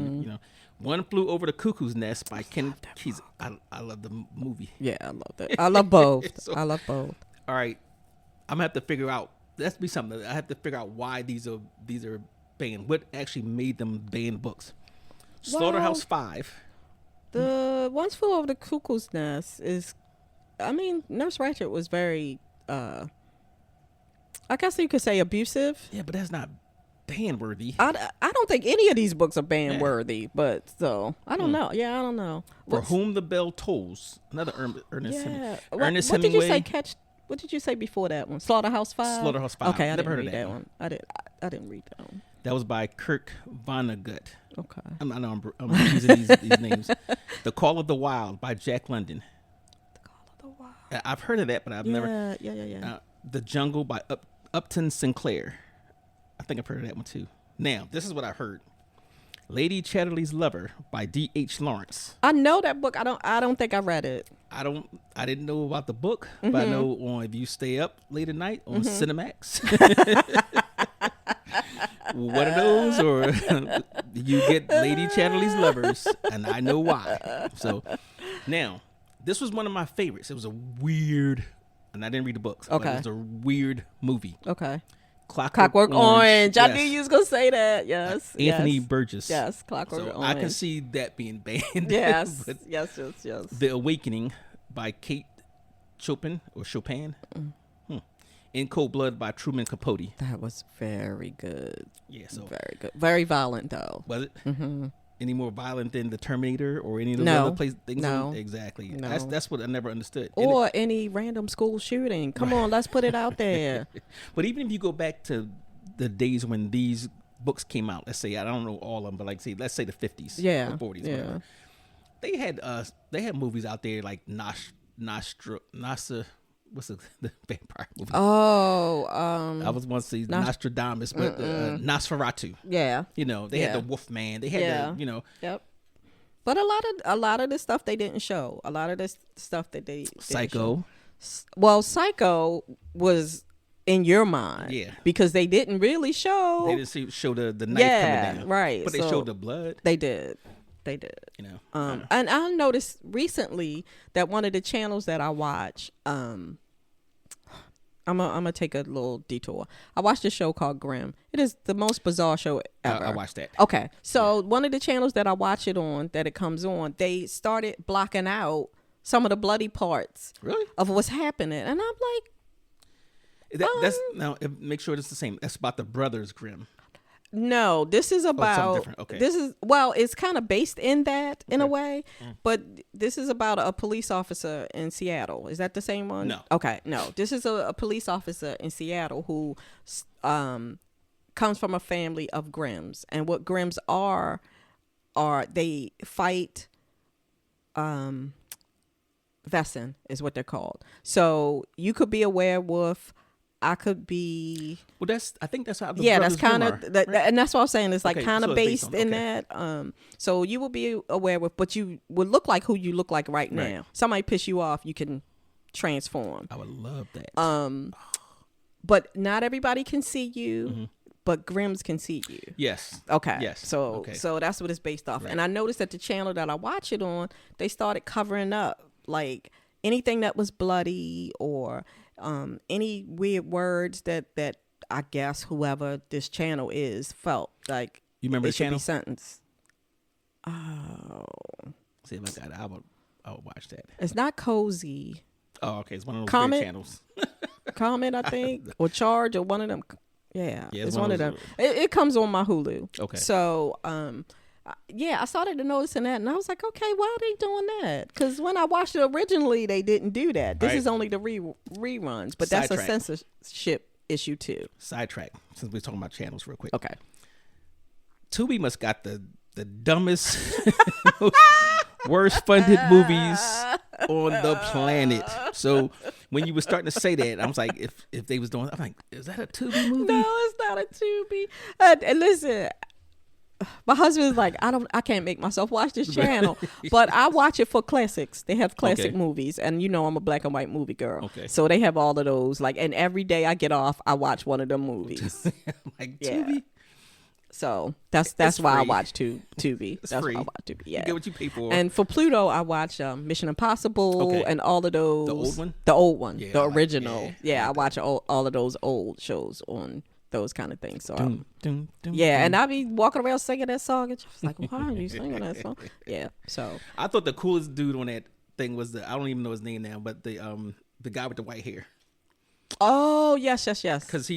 One Flew Over the Cuckoo's Nest by Kenneth Kesey. I love the movie. Yeah, I love that. I love both. So- I love both. All right. I'm going to have to figure out. That's be something. I have to figure out why these are banned. What actually made them ban books? Slaughterhouse 5. The One Flew Over the Cuckoo's Nest is, I mean, Nurse Ratched was very, I guess you could say abusive. Yeah, but that's not ban worthy. I don't think any of these books are ban worthy, but so I don't know. Yeah, I don't know. For Whom the Bell Tolls. Another Ernest Hemingway. Yeah. Ernest What did you say? Hemingway. What did you say before that one? Slaughterhouse 5. Slaughterhouse 5. Okay, I Never didn't heard of read that that one. one. I didn't read that one. That was by Kirk Vonnegut. Okay. I know I'm using these names. The Call of the Wild by Jack London. Call of the Wild. I've heard of that, but I've never. Yeah. The Jungle by Upton Sinclair. I think I've heard of that one too. Now, this is what I heard. Lady Chatterley's Lover by D.H. Lawrence. I know that book. I don't think I read it. I didn't know about the book, but I know on If You Stay Up Late at Night on Cinemax. One of those, or you get Lady Chatterley's Lovers, and I know why. So now, this was one of my favorites. It was a weird, and I didn't read the books. But Okay. it was a weird movie. Okay. Clockwork Orange. I Yes. knew you was gonna say that. Yes. Anthony yes. Burgess. Yes. Clockwork So Orange. I can see that being banned. Yes. But yes. The Awakening by Kate Chopin. In Cold Blood by Truman Capote. That was very good. Yeah, so Very good. Very violent though. was it any more violent than the Terminator or any of those No. other things? No. Exactly. No. That's what I never understood. And Or any random school shooting. Come on, let's put it out there. but even if you go back to the days when these books came out, let's say I don't know all of them, but let's say the 50s, Yeah. or 40s, Yeah. whatever. They had movies out there like what's the vampire movie? Oh, I was once to see Nostradamus, but Nosferatu. yeah. You know, they had Yeah. the Wolfman. They had Yeah. the, Yep. But a lot of the stuff they didn't show. A lot of this stuff that they didn't Psycho. show. Well, Psycho was in your mind. Yeah. Because they didn't really show. They didn't show the knife coming down. Right. But they showed the blood. They did. You know. And I noticed recently that one of the channels that I watch, I'm gonna take a little detour. I watched a show called Grimm. It is the most bizarre show ever. I watched that. Okay, so one of the channels that I watch it on, that it comes on, they started blocking out some of the bloody parts of what's happening, and I'm like, that's now make sure it's the same. That's about the brothers Grimm. no, this is about different. Okay. This is, well, it's kind of based in that in a way, but this is about a police officer in Seattle. Is that the same one? No. Okay, no. This is a police officer in Seattle who comes from a family of Grimms, and what Grimms are they fight Vesson is what they're called. So you could be a werewolf. I could be. Well, I think that's how. That's kind of, and that's what I'm saying. It's like kind of so based in that. So you will be a werewolf, but you would look like who you look like right now. Right. Somebody piss you off, you can transform. I would love that. But not everybody can see you. But Grimms can see you. Yes. Okay. Yes. So that's what it's based off. Right. And I noticed that the channel that I watch it on, they started covering up like anything that was bloody or any weird words that I guess whoever this channel is felt like You remember it the should channel? be sentenced. Oh, See if I got it. I would watch that. it's not Cozy. Oh, okay. It's one of those Comment? great channels. Comment, I think, or Charge, or one of them. Yeah, Yeah, it's one of them. It comes on my Hulu. Okay. So, I started to noticing that, and I was like, okay, why are they doing that? Because when I watched it originally, they didn't do that. This Right. is only the reruns, but that's a Sidetrack. censorship issue too. Sidetrack. Since we're talking about channels, real quick. Okay. Tubi must got the dumbest, worst funded movies on the planet. So when you were starting to say that, I was like, if they was doing, I'm like, is that a Tubi movie? No, it's not a Tubi. And listen, my husband's like, I can't make myself watch this channel, but I watch it for classics. They have classic Okay. movies, and you know I'm a black and white movie girl. Okay. So they have all of those. Like, and every day I get off, I watch one of them movies. Like Yeah. Tubi. So that's It's why I free. watch Tubi. It's That's free. why I watch Tubi. Yeah. You get what you pay for. And for Pluto, I watch Mission Impossible Okay. and all of those. The old one? The old one. Yeah, the I like- original. yeah, I watch all of those old shows on those kind of things. So Dum, dum, dum, yeah, dum. and I be walking around singing that song, and she's like, "Why are you singing that song?" Yeah. So I thought the coolest dude on that thing was I don't even know his name now, but the guy with the white hair. oh yes. Because he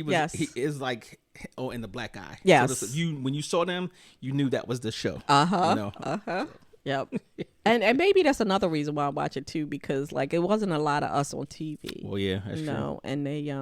is like in the black eye. Yes. So when you saw them, you knew that was the show. Uh-huh. You know? Yep. and maybe that's another reason why I watch it too, because like it wasn't a lot of us on TV. Well, yeah, that's true. And they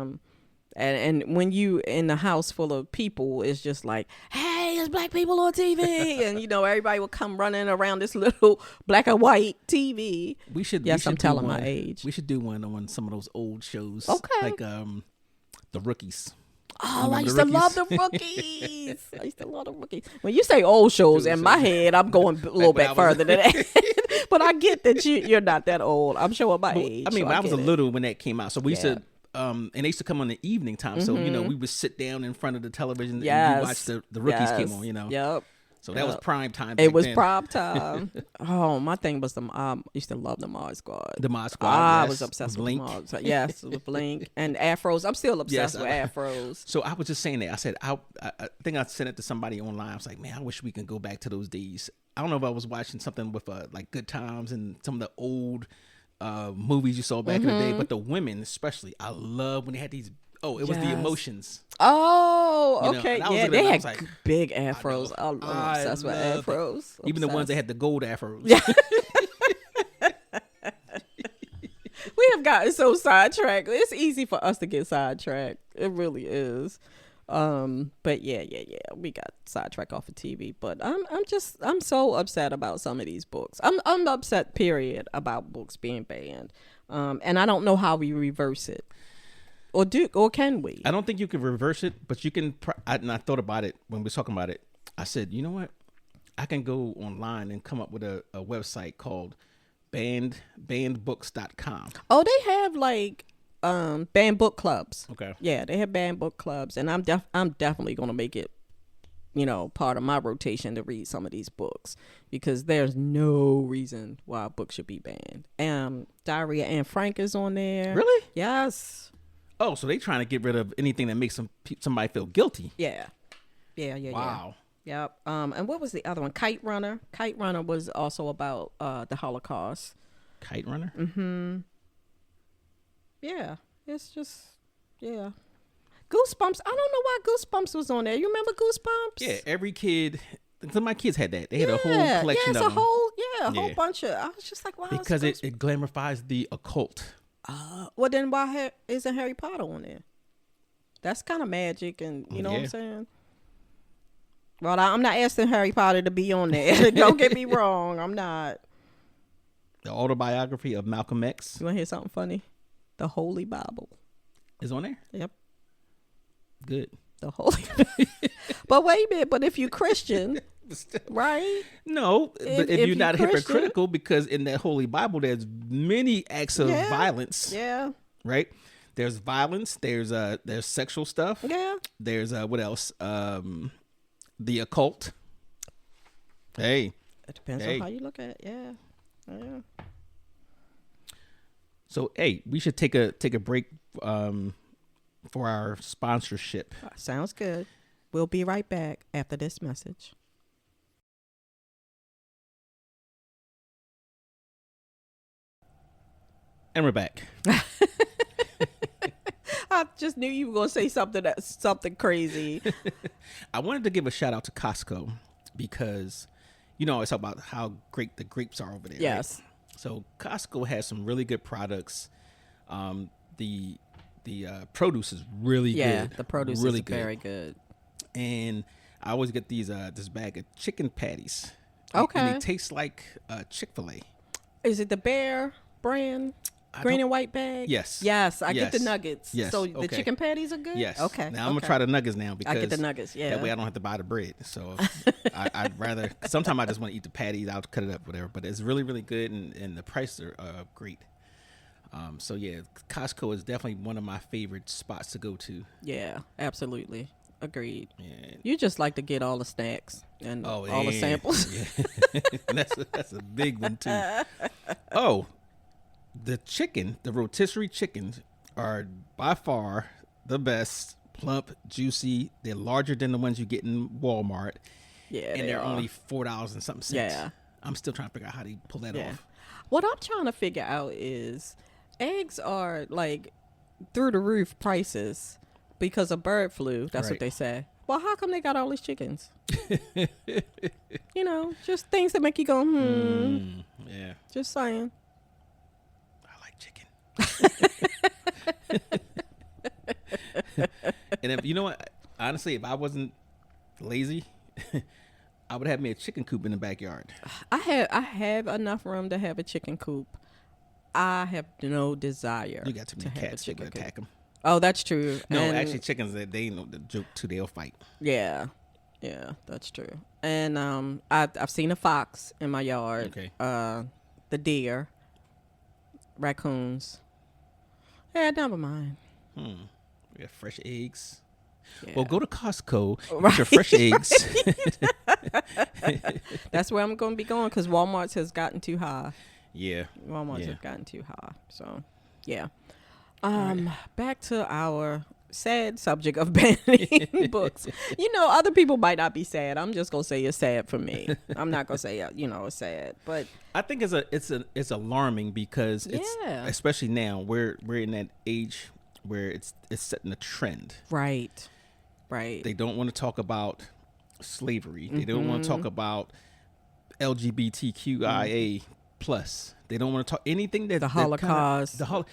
and when you in the house full of people, it's just like, hey, there's black people on TV, and everybody will come running around this little black and white TV. We should. Yes, we should I'm do telling my one. age. We should do one on some of those old shows. Okay. Like the Rookies. Oh, I Remember used the to love the Rookies. I used to love the Rookies. When you say old shows, in my head, I'm going a little when bit I was- further than that. But I get that you're not that old. I'm showing my age. I mean, so when I was a get it. little when that came out, so we used Yeah. to. And they used to come on the evening time, so we would sit down in front of the television Yes. and we watch the Rookies came on. Yep. So that was prime time. It back was then. prime time. Oh, my thing was used to love the Mod Squad. The Mod Squad. I yes, was obsessed with Blink. Mod Squad. Yes, with Blink and afros. I'm still obsessed with afros. So I was just saying that. I said, I think I sent it to somebody online. I was like, man, I wish we could go back to those days. I don't know if I was watching something with like Good Times and some of the old movies you saw back in the day, but the women especially, I love when they had these. Oh, it was the Yes. Emotions. Oh, You know, okay. and I was Yeah, looking they at it, I had was like, big afros. I'm I obsessed with love it. afros. Even the ones that Obsessed. had the gold afros. We have gotten so sidetracked. It's easy for us to get sidetracked. It really is. But yeah. We got sidetracked off of TV. But I'm so upset about some of these books. I'm upset, period, about books being banned. And I don't know how we reverse it. Or can we? I don't think you can reverse it, but you can. And I thought about it when we were talking about it. I said, you know what? I can go online and come up with a website called bannedbooks.com. Oh, they have like banned book clubs. Okay. Yeah, they have banned book clubs, and I'm definitely gonna make it, part of my rotation to read some of these books, because there's no reason why a book should be banned. Diary of Anne Frank is on there. Really? Yes. Oh, so they trying to get rid of anything that makes somebody feel guilty. Yeah. Wow. Yep. And what was the other one? Kite Runner. Kite Runner was also about the Holocaust. Kite Runner? Yeah. It's just, yeah. Goosebumps. I don't know why Goosebumps was on there. You remember Goosebumps? Yeah, every kid, some of my kids had that. They had a whole collection of them. A whole bunch of, I was just like, wow. Because it glamorifies the occult. Well, then why isn't Harry Potter on there? That's kind of magic, and you know what I'm saying? Well, I'm not asking Harry Potter to be on there. Don't get me wrong. I'm not. The autobiography of Malcolm X You want to hear something funny? The Holy Bible is on there? Yep. Good. The Holy But wait a minute. But if you're Christian, right? No, but if you're not Christian, hypocritical, because in that Holy Bible, there's many acts of violence. Yeah. Right? There's violence. There's sexual stuff. Yeah. There's what else? The occult. Hey. It depends on how you look at it. Yeah. Yeah. So hey, we should take a break for our sponsorship. Sounds good. We'll be right back after this message. And we're back. I just knew you were going to say something crazy. I wanted to give a shout out to Costco because, I talk about how great the grapes are over there. Yes. Right? So Costco has some really good products. The produce is really good. Yeah, the produce really is good. very good. And I always get this bag of chicken patties. Okay. And they taste like Chick-fil-A. Is it the Bear brand? Green and white bag? Yes. Yes, I get the nuggets. Yes. So the chicken patties are good? Yes. Okay. Now I'm going to try the nuggets now because I get the nuggets, yeah. That way I don't have to buy the bread. So I'd rather, sometimes I just want to eat the patties. I'll cut it up, whatever. But it's really, really good and the prices are great. So yeah, Costco is definitely one of my favorite spots to go to. Yeah, absolutely. Agreed. Yeah. You just like to get all the snacks and all the samples. Yeah. that's a big one too. Oh, the rotisserie chickens are by far the best. Plump, juicy. They're larger than the ones you get in Walmart. Yeah, and they're only $4 and something cents. Yeah. I'm still trying to figure out how they pull that off. What I'm trying to figure out is eggs are like through the roof prices because of bird flu. That's what they say. Well, how come they got all these chickens? Just things that make you go, Yeah. Just saying. I like chicken. And if, you know what? Honestly, if I wasn't lazy, I would have me a chicken coop in the backyard. I have enough room to have a chicken coop. I have no desire. You got too many cats. You're going to attack them. Oh, that's true. No, actually, chickens, they know the joke too. They'll fight. Yeah, that's true. And I've seen a fox in my yard. Okay. The deer, raccoons. Yeah, never mind. We have fresh eggs. Yeah. Well, go to Costco, get your fresh eggs. That's where I'm going to be going because Walmart's has gotten too high. Yeah. Walmart's have gotten too high. So, yeah. Back to our sad subject of banning books. Other people might not be sad. I'm just gonna say it's sad for me. I'm not gonna say it's sad, but I think it's alarming because it's especially now we're in that age where it's setting a trend. Right. They don't want to talk about slavery. They don't want to talk about LGBTQIA plus. They don't want to talk anything that the Holocaust. So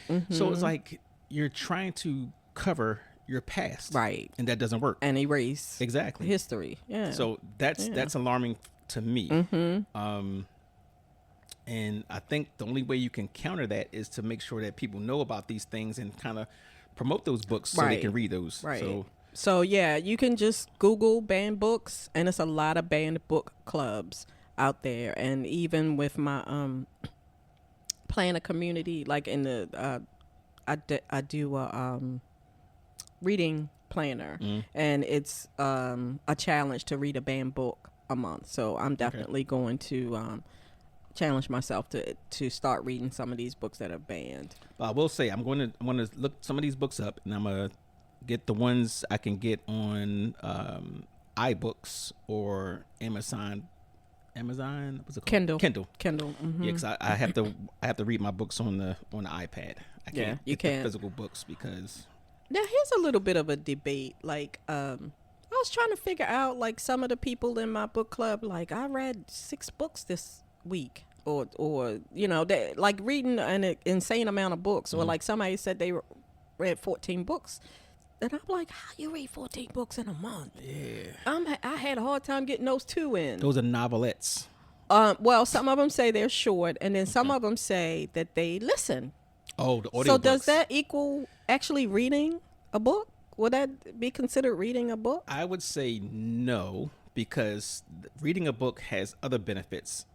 it's like you're trying to cover your past, right? And that doesn't work. And erase exactly history. Yeah. So that's alarming to me. And I think the only way you can counter that is to make sure that people know about these things and kind of promote those books so they can read those. Right. So yeah, you can just Google banned books, and it's a lot of banned book clubs out there. And even with my playing a community, like in the I do a reading planner, and it's a challenge to read a banned book a month. So I'm definitely going to challenge myself to start reading some of these books that are banned. I will say I'm going to look some of these books up, and I'm gonna get the ones I can get on iBooks or Amazon. What's it called? Kindle. Yeah, because I have to read my books on the iPad. I can't you get the can't. physical books because. Now here's a little bit of a debate. Like, I was trying to figure out, like, some of the people in my book club. Like, I read 6 books this week, or they like reading an insane amount of books, or like somebody said they read 14 books. And I'm like, how you read 14 books in a month? Yeah. I had a hard time getting those 2 in. Those are novelettes. Well, some of them say they're short, and then some of them say that they listen. Oh, the audio. So does that equal actually reading a book? Would that be considered reading a book? I would say no, because reading a book has other benefits.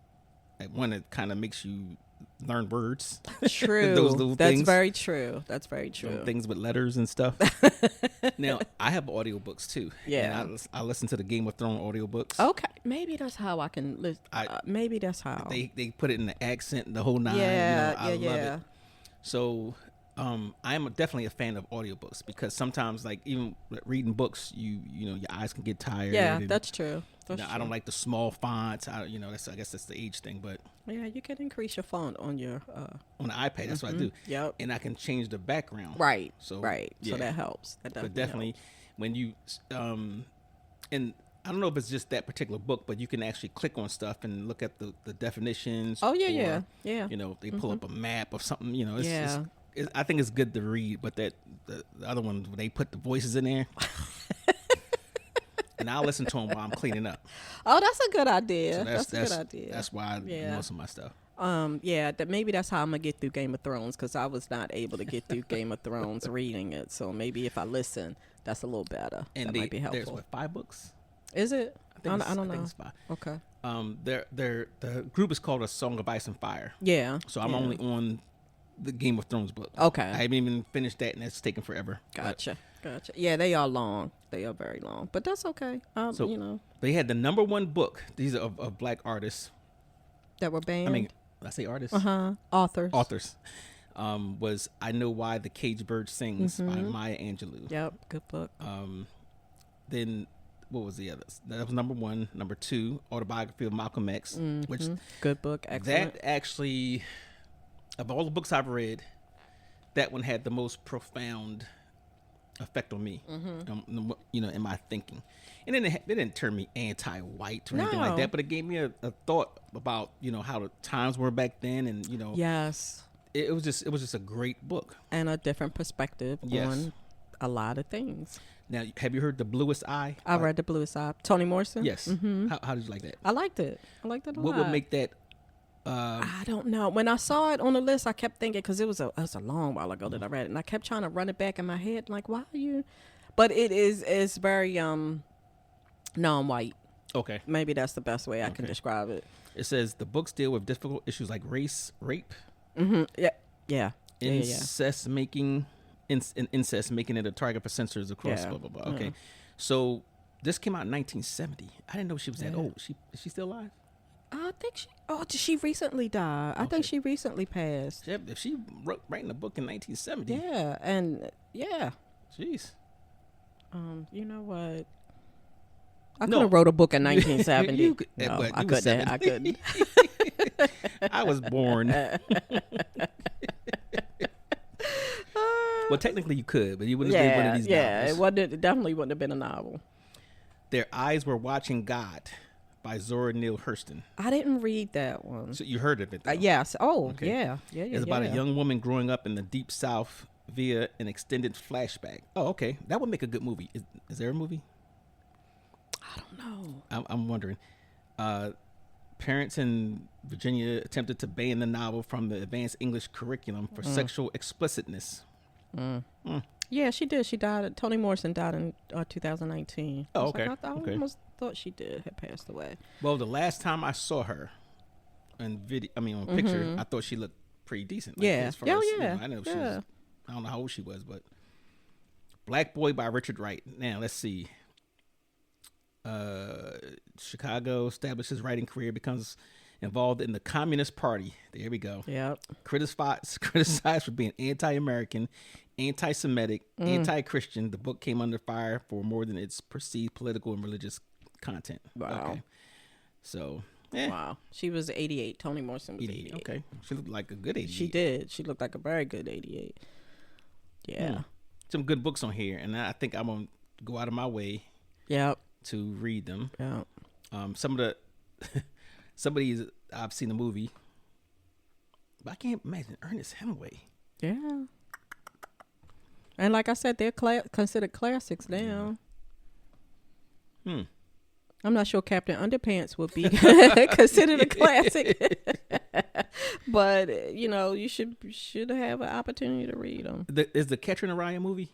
Like, one, it kind of makes you learn words. True. Those little That's things. very true. That's very true. Things with letters and stuff. Now, I have audiobooks too. Yeah. And I listen to the Game of Thrones audiobooks. Okay. Maybe that's how I can listen. Maybe that's how. They put it in the accent and the whole nine. Yeah, I love yeah. it. So I'm definitely a fan of audiobooks, because sometimes, like, even reading books, you know your eyes can get tired. Yeah, and, that's true. I don't like the small fonts. I guess that's the age thing, but yeah, you can increase your font on your on the iPad. That's what I do. Yep. And I can change the background. Right. So So that helps. That but definitely when you and I don't know if it's just that particular book, but you can actually click on stuff and look at the definitions. Oh yeah. You know, they pull up a map or something. You know, Yeah. I think it's good to read, but the other one, when they put the voices in there, and I'll listen to them while I'm cleaning up. Oh, that's a good idea. So that's a good idea. That's why I do most of my stuff. Maybe that's how I'm gonna get through Game of Thrones, because I was not able to get through Game of Thrones reading it. So maybe if I listen, that's a little better. And that might be helpful. There's 5 books. Is it? I don't know. I think it's 5. Okay. The group is called A Song of Ice and Fire. Yeah. So I'm only on the Game of Thrones book. Okay. I haven't even finished that, and it's taken forever. Gotcha. Yeah, they are long. They are very long, but that's okay. So they had the number 1 book. These are of black artists that were banned. I mean, I say artists. Authors. Was I Know Why the Caged Bird Sings by Maya Angelou. Yep, good book. Then what was the other? That was number 1. Number 2, Autobiography of Malcolm X, which good book. Excellent. that actually, of all the books I've read, that one had the most profound effect on me. In my thinking. And then it didn't turn me anti-white or anything like that, but it gave me a thought about how the times were back then, and yes, it was just a great book and a different perspective on a lot of things. Now, have you heard The Bluest Eye? I read The Bluest Eye. Tony Morrison. Yes. How did you like that? I liked it. A lot. What would make that? I don't know. When I saw it on the list, I kept thinking, because it was a long while ago that I read it, and I kept trying to run it back in my head, like, why are you? But it's very non-white. Okay. Maybe that's the best way I can describe it. It says the books deal with difficult issues like race, rape, Yeah. incest making it a target for censors across blah blah blah. Okay. So this came out in 1970. I didn't know she was that old. Is she still alive? I think she recently died. I think she recently passed. If she writing a book in 1970. Yeah, and Jeez. You know what? I could have wrote a book in 1970. I couldn't. I couldn't. I was born. Well, technically you could, but you wouldn't have been one of these novels. It definitely wouldn't have been a novel. Their Eyes Were Watching God by Zora Neale Hurston. I didn't read that one. So you heard of it, though? Yes. Oh, okay. Yeah. It's about a young woman growing up in the Deep South via an extended flashback. Oh, okay. That would make a good movie. Is there a movie? I don't know. I'm wondering. Parents in Virginia attempted to ban the novel from the advanced English curriculum for sexual explicitness. Yeah, she did. She died. Toni Morrison died in 2019. Oh, okay. I almost thought she had passed away. Well, the last time I saw her on picture, I thought she looked pretty decent. Like, yeah. as far as, I know she was I don't know how old she was, but Black Boy by Richard Wright. Now let's see. Chicago establishes writing career, becomes involved in the Communist Party. There we go. Yep. Criticized for being anti-American, anti-Semitic, anti-Christian. The book came under fire for more than its perceived political and religious content. Wow. Okay. So, Wow. She was 88. Toni Morrison was 88. Okay. She looked like a good 88. She did. She looked like a very good 88. Yeah. Some good books on here, and I think I'm going to go out of my way Yep. to read them. Yeah. Some of the I've seen the movie, but I can't imagine Ernest Hemingway. Yeah. And like I said, they're considered classics now. I'm not sure Captain Underpants would be considered a classic, but you should have an opportunity to read them. Is the Catcher in the Rye movie?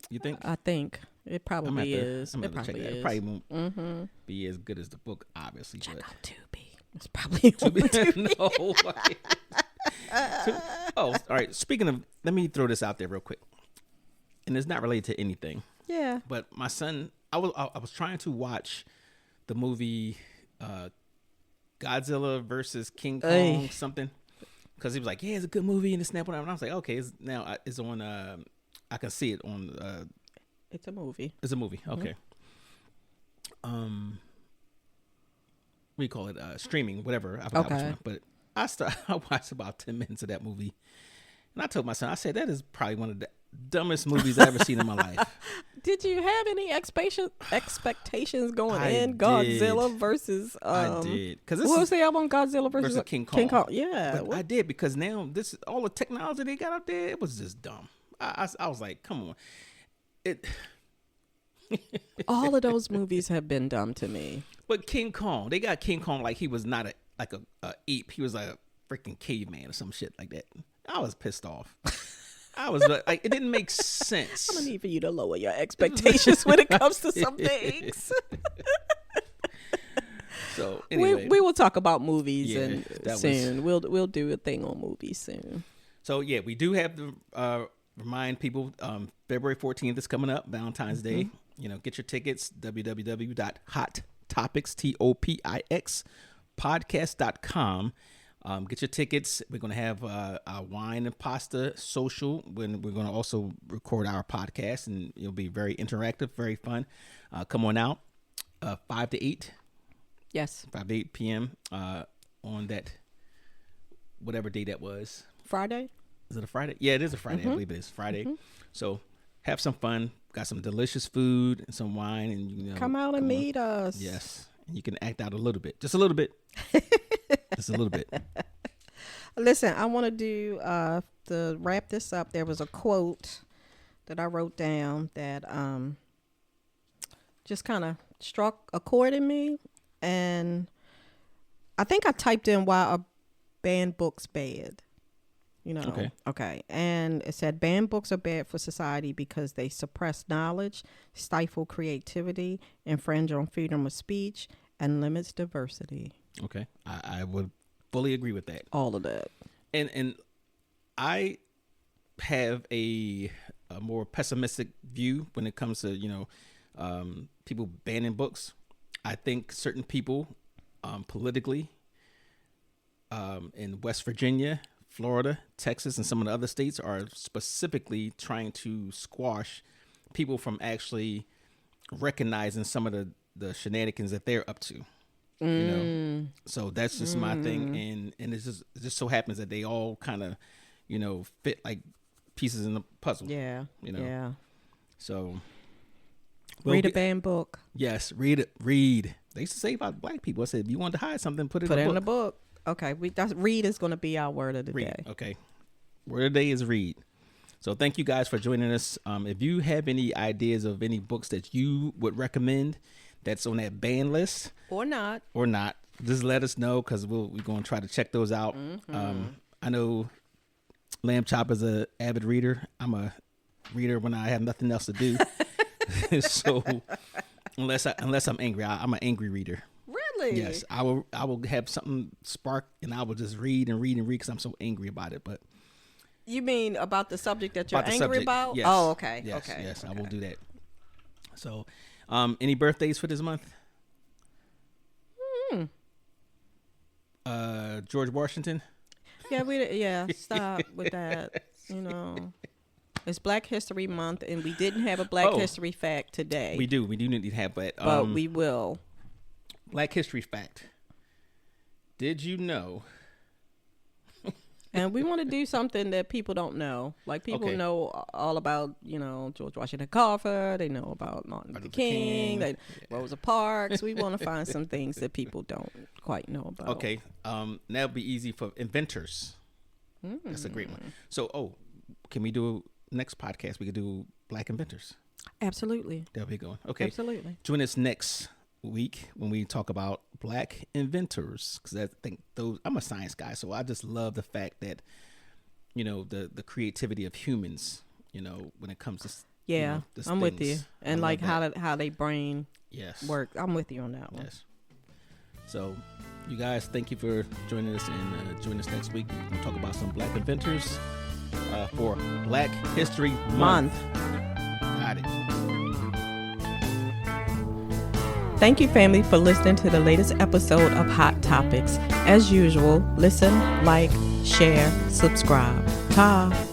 You think? I think it probably is. It probably is. It probably won't be as good as the book, obviously. Check but. out Tubi. It's probably No. All right. Speaking of, let me throw this out there real quick, and it's not related to anything. Yeah. But my son, I was trying to watch the movie Godzilla versus King Kong something, because he was like, "Yeah, it's a good movie," and it's snap on. And I was like, "Okay, it's on. I can see it on. It's a movie. It's a movie. Okay. What do you call it? Streaming, whatever. I forgot which one. But I watched about 10 minutes of that movie, and I told my son, I said, that is probably one of the dumbest movies I've ever seen in my life. Did you have any expectations going in? Did. Godzilla versus I did, because what was the album? Godzilla versus King Kong. Yeah, but I did, because now this all the technology they got out there, it was just dumb. I was like, come on, it. All of those movies have been dumb to me. But King Kong, they got King Kong like he was not a ape. He was like a freaking caveman or some shit like that. I was pissed off. I was like, it didn't make sense. I'm gonna need for you to lower your expectations when it comes to some things. So anyway, we will talk about movies soon. We'll do a thing on movies soon. So yeah, we do have to remind people, February 14th is coming up, Valentine's Day. Get your tickets, www.hottopics, podcast.com. Get your tickets. We're going to have our wine and pasta social when we're going to also record our podcast, and it'll be very interactive, very fun. Come on out, 5 to 8. Yes. 5 to 8 p.m. On that, whatever day that was. Friday? Is it a Friday? Yeah, it is a Friday. I believe it is Friday. So have some fun. Got some delicious food and some wine, and come out and meet us. Yes, and you can act out a little bit, just a little bit, just a little bit. Listen, I want to do to wrap this up. There was a quote that I wrote down that just kind of struck a chord in me, and I think I typed in why a banned book's bad. Okay. And it said banned books are bad for society because they suppress knowledge, stifle creativity, infringe on freedom of speech, and limits diversity. Okay. I would fully agree with that. All of that. And I have a more pessimistic view when it comes to, people banning books. I think certain people politically in West Virginia, Florida, Texas, and some of the other states are specifically trying to squash people from actually recognizing some of the shenanigans that they're up to. So that's just my thing, and it just so happens that they all kind of, fit like pieces in the puzzle. Yeah. Yeah. So read a banned book. Yes, read it. Read. They used to say about black people. I said, if you want to hide something, put it in a book. Okay, read is going to be our word of the day. Okay, word of the day is read. So thank you guys for joining us. If you have any ideas of any books that you would recommend that's on that ban list, or not, just let us know, because we're going to try to check those out. I know Lamb Chop is an avid reader. I'm a reader when I have nothing else to do. So unless I'm angry, I'm an angry reader. Really? Yes, I will have something spark, and I will just read because I'm so angry about it. But You mean about the subject that you're About the angry subject, about? yes. Oh, okay. Yes, okay. yes, okay. I will do that. So, any birthdays for this month? George Washington. Yeah, stop with that. It's Black History Month, and we didn't have a Black History fact today. We do need to have, but we will. Black History fact. Did you know? And we want to do something that people don't know. Like people Okay. know all about, George Washington Carver. They know about Martin Luther King. Rosa Parks. We want to find some things that people don't quite know about. Okay, that'll be easy for inventors. That's a great one. So, can we do next podcast? We could do Black inventors. Absolutely. That'll be going. Okay, Absolutely. Join us next week when we talk about Black inventors, because I think I'm a science guy, so I just love the fact that the creativity of humans, when it comes to just I'm with you, things. and I like love how they brain yes work. I'm with you on that one. yes. So, you guys, thank you for joining us, and join us next week. We'll talk about some Black inventors for Black History Month. Got it. Thank you, family, for listening to the latest episode of Hot Topics. As usual, listen, like, share, subscribe. Ta.